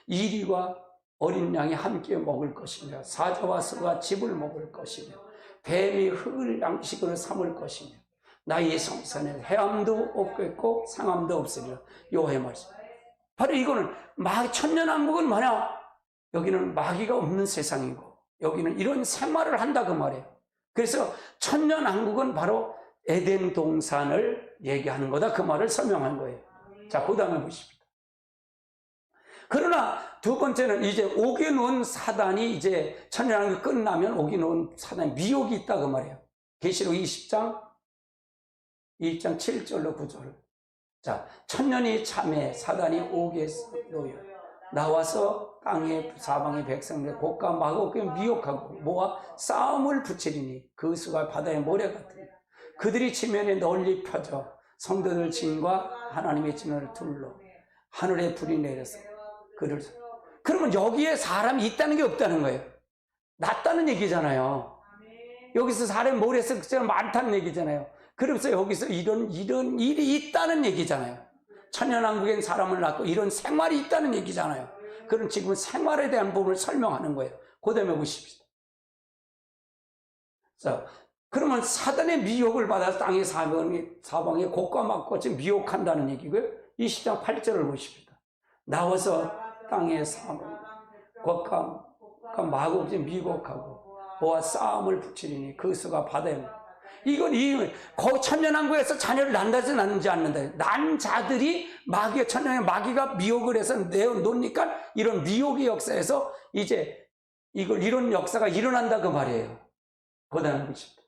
이리와 어린 양이 함께 먹을 것이며 사자와 소가 집을 먹을 것이며 뱀이 흙을 양식으로 삼을 것이며 나의 성산에 해암도 없겠고 상암도 없으리라. 여호와의 말씀. 바로 이거는 천년왕국은 뭐냐? 여기는 마귀가 없는 세상이고 여기는 이런 생활을 한다 그 말이에요. 그래서 천년왕국은 바로 에덴 동산을 얘기하는 거다 그 말을 설명한 거예요. 자, 그 다음에 보십시오. 그러나 두 번째는 이제 옥에 놓은 사단이 이제 천년왕국이 끝나면 옥에 놓은 사단이 미혹이 있다 그 말이에요. 계시록 20장 7절로 9절. 자, 천년이 참에 사단이 옥에 놓여 나와서 땅의 사방의 백성들 곡과 마곡에 미혹하고 모아 싸움을 붙이리니 그 수가 바다의 모래 같으니 그들이 지면에 널리 펴져 성도들 진과 하나님의 진을 둘러 하늘에 불이 내려서 그러면 여기에 사람이 있다는 게 없다는 거예요. 낮다는 얘기잖아요. 여기서 사람이 모래석처럼 많다는 얘기잖아요. 그래서 여기서 이런 일이 있다는 얘기잖아요. 천년왕국엔 사람을 낳고 이런 생활이 있다는 얘기잖아요. 그럼 지금 생활에 대한 부분을 설명하는 거예요. 그 다음에 보십시오. 자, 그러면 사단의 미혹을 받아서 땅의 사방에 곡과 막꽃이 미혹한다는 얘기고요. 20장 8절을 보십시다. 나와서 땅의 사방 곡과 마곡이 미혹하고 모아 싸움을 붙이리니 그 수가 바다에 이건 천년왕국에서 자녀를 낳는다지 낳는지 않는다. 난 자들이 마귀가 미혹을 해서 내어놓으니까 이런 미혹의 역사에서 이제 이런 역사가 일어난다 그 말이에요. 고단한 것입니다.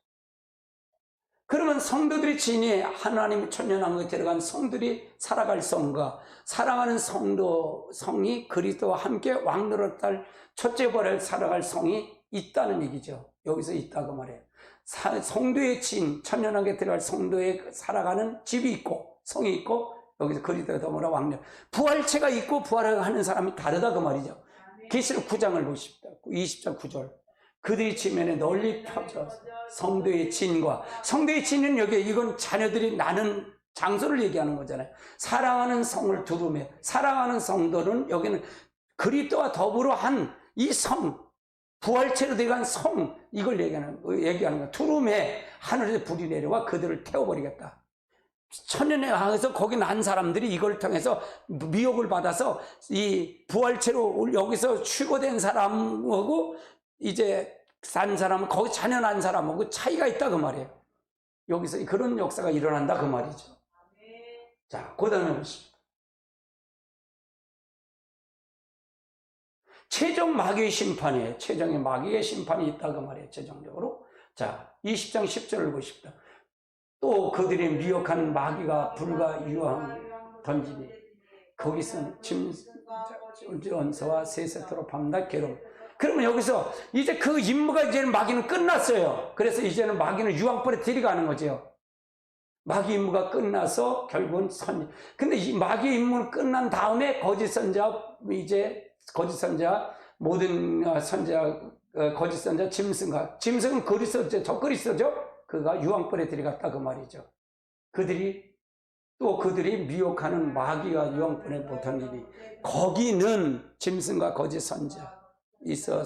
그러면 성도들이 진이 하나님 천년왕국에 들어간 성들이 살아갈 성과 사랑하는 성이 그리스도와 함께 왕노릇할 첫째 벌을 살아갈 성이 있다는 얘기죠. 여기서 있다고 말해요. 성도의 진, 천년왕국에 들어갈 성도의 살아가는 집이 있고 성이 있고 여기서 그리스도와 더불어 왕년 부활체가 있고 부활하는 사람이 다르다 그 말이죠. 계시록 9장을 보십시다. 20장 9절. 그들이 지면에 널리 펴져 성도의 진과, 성도의 진은 여기 이건 자녀들이 나는 장소를 얘기하는 거잖아요. 사랑하는 성을 두루매, 사랑하는 성도는 여기는 그리스도와 더불어 한 이 성, 부활체로 들어간 성, 이걸 얘기하는 거야. 두루매 하늘에서 불이 내려와 그들을 태워버리겠다. 천년에 가서 거기 난 사람들이 이걸 통해서 미혹을 받아서 이 부활체로 여기서 취고된 사람하고 이제 산 사람은 거기 자녀 난 사람하고 차이가 있다 그 말이에요. 여기서 그런 역사가 일어난다 그 말이죠. 자, 그 다음에 보십시오. 최종 마귀의 심판이에요. 최종의 마귀의 심판이 있다 그 말이에요. 최종적으로. 자, 20장 10절을 보십시오. 또 그들이 미혹한 마귀가 불과 유황 던지니 거기서는 원서와 세세토로 밤낮 괴로움. 그러면 여기서 이제 그 임무가 이제는 마귀는 끝났어요. 그래서 이제는 마귀는 유황불에 들이가는 거죠. 마귀 임무가 끝나서 결국은 근데 이 마귀 임무는 끝난 다음에 거짓 선자, 이제 거짓 선자, 모든 선자, 거짓 선자, 짐승은 그리스도죠. 저 그리스도죠. 그가 유황불에 들어갔다 그 말이죠. 그들이 미혹하는 마귀가 유황불에 못한 일이 거기는 짐승과 거짓 선자 있어.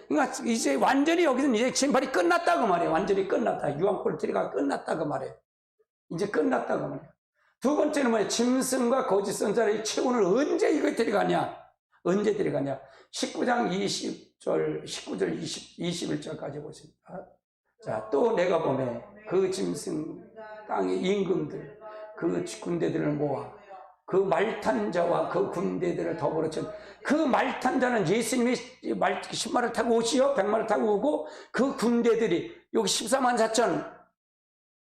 그러니까 이제 완전히 여기는 이제 심판이 끝났다 그 말이에요. 완전히 끝났다. 유황불에 들어가 끝났다 그 말이에요. 이제 끝났다 그 말이에요. 두 번째는 뭐예요? 짐승과 거짓 선자의 체온을 언제 이거 들어가냐? 언제 들어가냐? 19장 20절, 19절 21절까지 보십니다. 자, 또 내가 보매 그 짐승 땅의 임금들 그 군대들을 모아 그 말탄 자와 그 군대들을 더불어 그 말탄 자는 예수님이 신발을 타고 오시요 100마를 타고 오고 그 군대들이 여기 14만 4천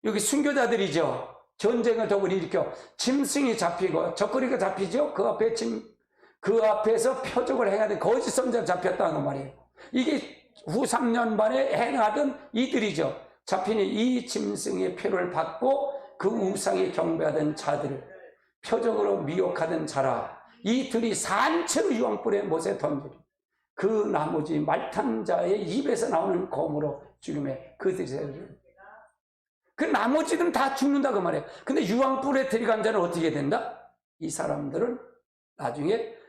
여기 순교자들이죠. 전쟁을 더불어 일으켜 짐승이 잡히고 적거리가 잡히죠. 그 앞에서 표적을 행하던 거짓 선자 잡혔다는 말이에요. 이게 후 3년 반에 행하던 이들이죠. 잡히니 이 짐승의 표를 받고 그 우상에 경배하던 자들을 표적으로 미혹하던 자라. 이들이 산채로 유황불에 못에 던지리. 그 나머지 말탄 자의 입에서 나오는 검으로 죽음에 그들을. 그 나머지들은 다 죽는다 그 말이에요. 근데 유황불에 들어간 자는 어떻게 된다? 이 사람들은 나중에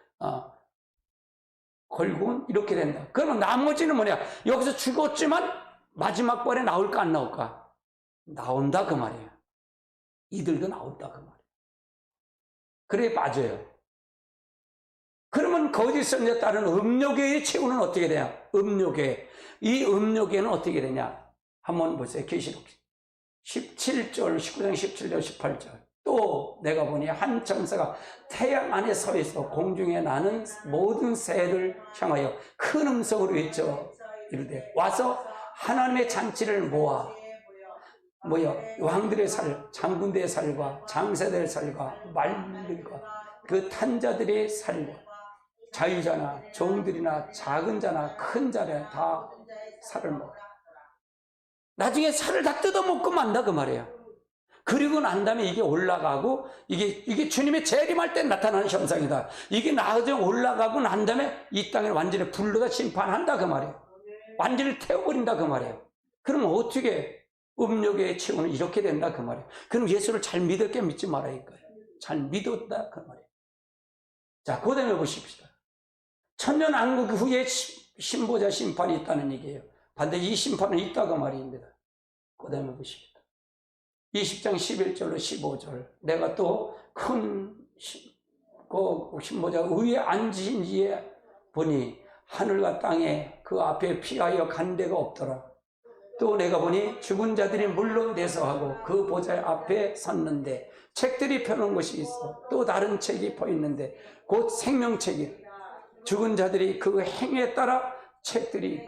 결국은 이렇게 된다. 그러면 나머지는 뭐냐? 여기서 죽었지만 마지막 번에 나올까 안 나올까? 나온다 그 말이에요. 이들도 나온다 그 말이에요. 그래 빠져요. 그러면 거짓 선지자에 따른 음료계의 최후는 어떻게 되냐? 음료계. 이 음료계는 어떻게 되냐? 한번 보세요. 계시록 17절, 19장 17절, 18절. 또 내가 보니 한 천사가 태양 안에 서 있어 공중에 나는 모든 새를 향하여 큰 음성으로 외쳐 이르되 와서 하나님의 잔치를 모아 왕들의 살, 장군들의 살과 장세들의 살과 말들과 그 탄자들의 살과 자유자나 종들이나 작은 자나 큰 자나 다 살을 먹어. 나중에 살을 다 뜯어먹고 만다 그 말이에요. 그리고 난 다음에 이게 올라가고 이게 주님의 재림할 때 나타나는 현상이다. 이게 나중에 올라가고 난 다음에 이 땅을 완전히 불러다 심판한다 그 말이에요. 완전히 태워버린다 그 말이에요. 그럼 어떻게 음욕의 체온은 이렇게 된다 그 말이에요. 그럼 예수를 잘 믿을게 믿지 말아야 거예요. 잘 믿었다 그 말이에요. 자, 그 다음에 보십시다. 천년 왕국 후에 신보자 심판이 있다는 얘기예요. 반드시 이 심판은 있다 그 말입니다. 그 다음에 보십시다. 20장 11절로 15절. 내가 또 큰 신보자 위에 앉으신 이에 보니 하늘과 땅에 그 앞에 피하여 간 데가 없더라. 또 내가 보니 죽은 자들이 물러내서 하고 그 보좌 앞에 섰는데 책들이 펴놓은 것이 있어. 또 다른 책이 펴 있는데 곧 생명책이 죽은 자들이 그 행위에 따라 책들이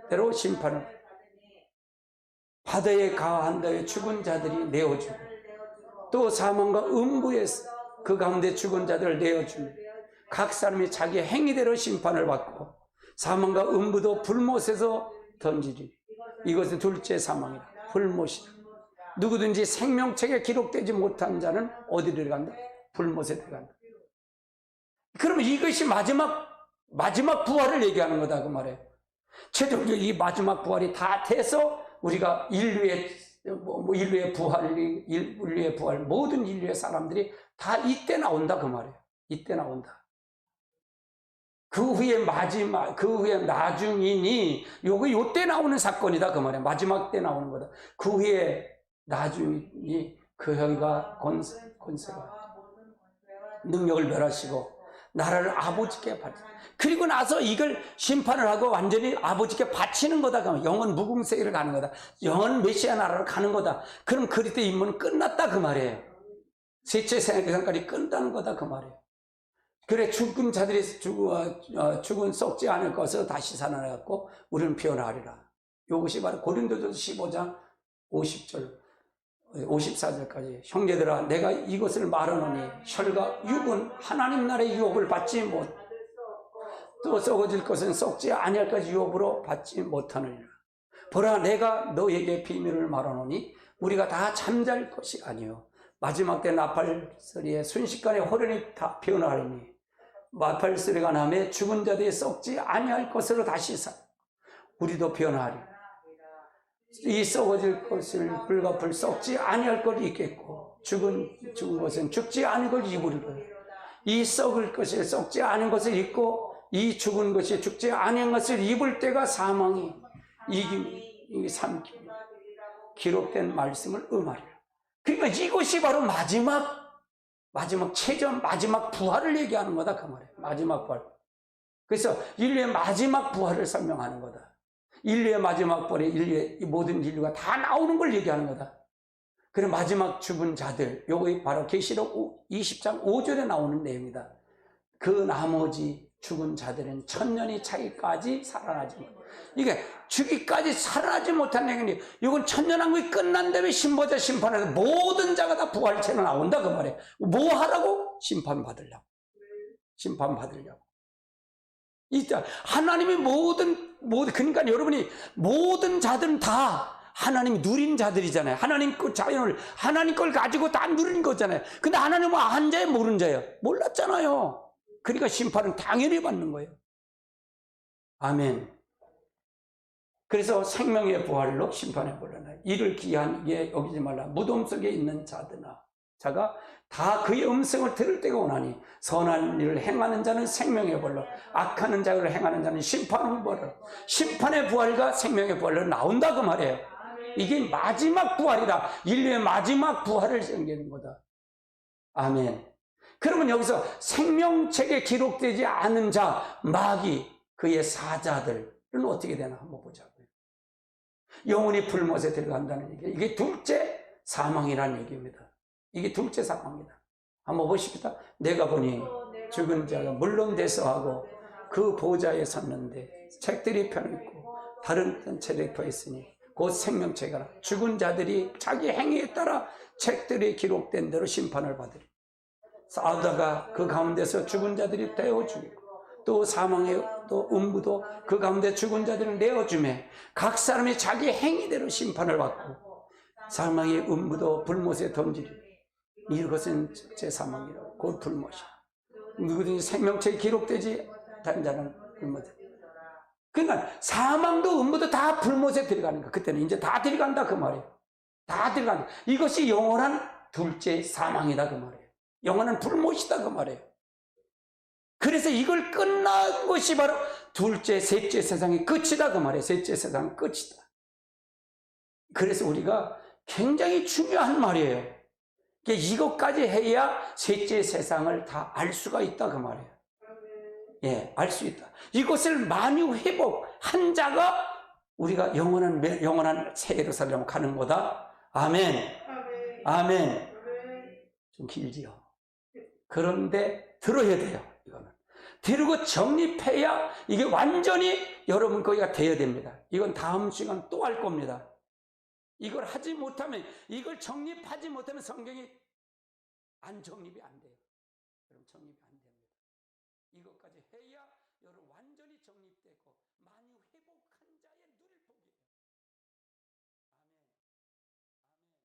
대로 심판을 바다에 가한 다음에 죽은 자들이 내어주고 또 사망과 음부에 그 가운데 죽은 자들을 내어주고 각 사람이 자기 행위대로 심판을 받고 사망과 음부도 불못에서 던지리. 이것은 둘째 사망이다. 불못이다. 누구든지 생명책에 기록되지 못한 자는 어디로 들어간다? 불못에 들어간다. 그러면 이것이 마지막 부활을 얘기하는 거다 그 말이에요. 최종적으로 이 마지막 부활이 다 돼서 우리가 인류의 부활, 모든 인류의 사람들이 다 이때 나온다 그 말이에요. 이때 나온다. 그 후에 나중이니 요때 나오는 사건이다 그 말이에요. 마지막 때 나오는 거다. 그 후에 나중이니 그 혀가 권세가 능력을 멸하시고 나라를 아버지께 바치. 그리고 나서 이걸 심판을 하고 완전히 아버지께 바치는 거다. 그러면 영원 무궁세계를 가는 거다. 영원 메시아 나라로 가는 거다. 그럼 그리스도 임무는 끝났다 그 말이에요. 셋째 세상까지 끝나는 거다 그 말이에요. 그래 죽은 자들이 죽은 썩지 않을 것을 다시 살아나갖고 우리는 피어나리라. 이것이 바로 고린도전서 15장 50절 54절까지 형제들아 내가 이것을 말하노니 혈과 육은 하나님 나라의 유업을 받지 못 또 썩어질 것은 썩지 아니할 것이 유업으로 받지 못하느니라. 보라 내가 너에게 비밀을 말하노니 우리가 다 잠잘 것이 아니요 마지막 때 나팔 소리에 순식간에 호련히 다 피어나리니 나팔 소리가 나매 죽은 자들이 썩지 아니할 것으로 다시 우리도 피어나리. 이 썩어질 것을 불과 썩지 아니할 것 있겠고 죽은 것은 죽지 않은 걸 입으리라. 이 썩을 것이 썩지 않은 것을 입고 이 죽은 것이 죽지 않은 것을 입을 때가 사망이 이김이 삼김 기록된 말씀을 응하리라. 그러니까 이것이 바로 마지막 최전 마지막 부활을 얘기하는 거다 그 말이에요. 마지막 부활. 그래서 인류의 마지막 부활을 설명하는 거다. 인류의 마지막 부활에 인류의 모든 인류가 다 나오는 걸 얘기하는 거다. 그래 마지막 죽은 자들 요거 바로 계시록 20장 5절에 나오는 내용이다. 그 나머지 죽은 자들은 천년이 차기까지 살아나지 못. 이게 죽기까지 살아나지 못한 얘기니 이건 천년왕국이 끝난 다음에 신보자 심판해서 모든 자가 다 부활체로 나온다 그 말이에요. 뭐 하라고? 심판받으려고. 이때 하나님이 그러니까 여러분이 모든 자들은 다 하나님이 누린 자들이잖아요. 하나님 그 자연을 하나님 걸 가지고 다 누린 거잖아요. 근데 하나님은 한 자예요, 모른 자예요? 몰랐잖아요. 그러니까 심판은 당연히 받는 거예요. 아멘. 그래서 생명의 부활로 심판에 몰려나 이를 기이하게 여기지 말라. 무덤 속에 있는 자가 다 그의 음성을 들을 때가 오나니 선한 일을 행하는 자는 생명의 부활로 악하는 자를 행하는 자는 심판의 부활로 심판의 부활과 생명의 부활로 나온다 그 말이에요. 이게 마지막 부활이다. 인류의 마지막 부활을 생기는 거다. 아멘. 그러면 여기서 생명책에 기록되지 않은 자 마귀 그의 사자들은 어떻게 되나 한번 보자고요. 영혼이 불못에 들어간다는 얘기. 이게 둘째 사망이라는 얘기입니다. 이게 둘째 사망이다. 한번 보십시다. 내가 보니 죽은 자가 물론 대서하고 그 보좌에 섰는데 책들이 펴있고 다른 책들이 펴있으니 곧 생명책이라. 죽은 자들이 자기 행위에 따라 책들이 기록된 대로 심판을 받으리. 싸우다가 그 가운데서 죽은 자들이 되어 죽이고 또 사망의 또 음부도 그 가운데 죽은 자들을 내어주매 각 사람이 자기 행위대로 심판을 받고 사망의 음부도 불못에 던지리. 이것은 제 사망이라고 곧 불못이야. 누구든지 생명책에 기록되지 않은 자는 불못에. 그러니까 사망도 음부도 다 불못에 들어가는 거야. 그때는 이제 다 들어간다 그 말이에요. 다 들어간다. 이것이 영원한 둘째 사망이다 그 말이에요. 영원한 불못이다 그 말이에요. 그래서 이걸 끝난 것이 바로 둘째, 셋째 세상의 끝이다 그 말이에요. 셋째 세상의 끝이다. 그래서 우리가 굉장히 중요한 말이에요. 이것까지 해야 셋째 세상을 다 알 수가 있다 그 말이에요. 예, 알 수 있다. 이것을 만유 회복한 자가 우리가 영원한 새 예루살렘 가는 거다. 아멘. 아멘. 좀 길지요. 그런데 들어야 돼요. 이거는 들고 정립해야 이게 완전히 여러분 거기가 돼야 됩니다. 이건 다음 시간 또 할 겁니다. 이걸 하지 못하면, 이걸 정립하지 못하면 성경이 정립이 안 돼요. 그럼 정립이 안 됩니다. 이것까지 해야 여러분 완전히 정립되고 만유 회복한 자의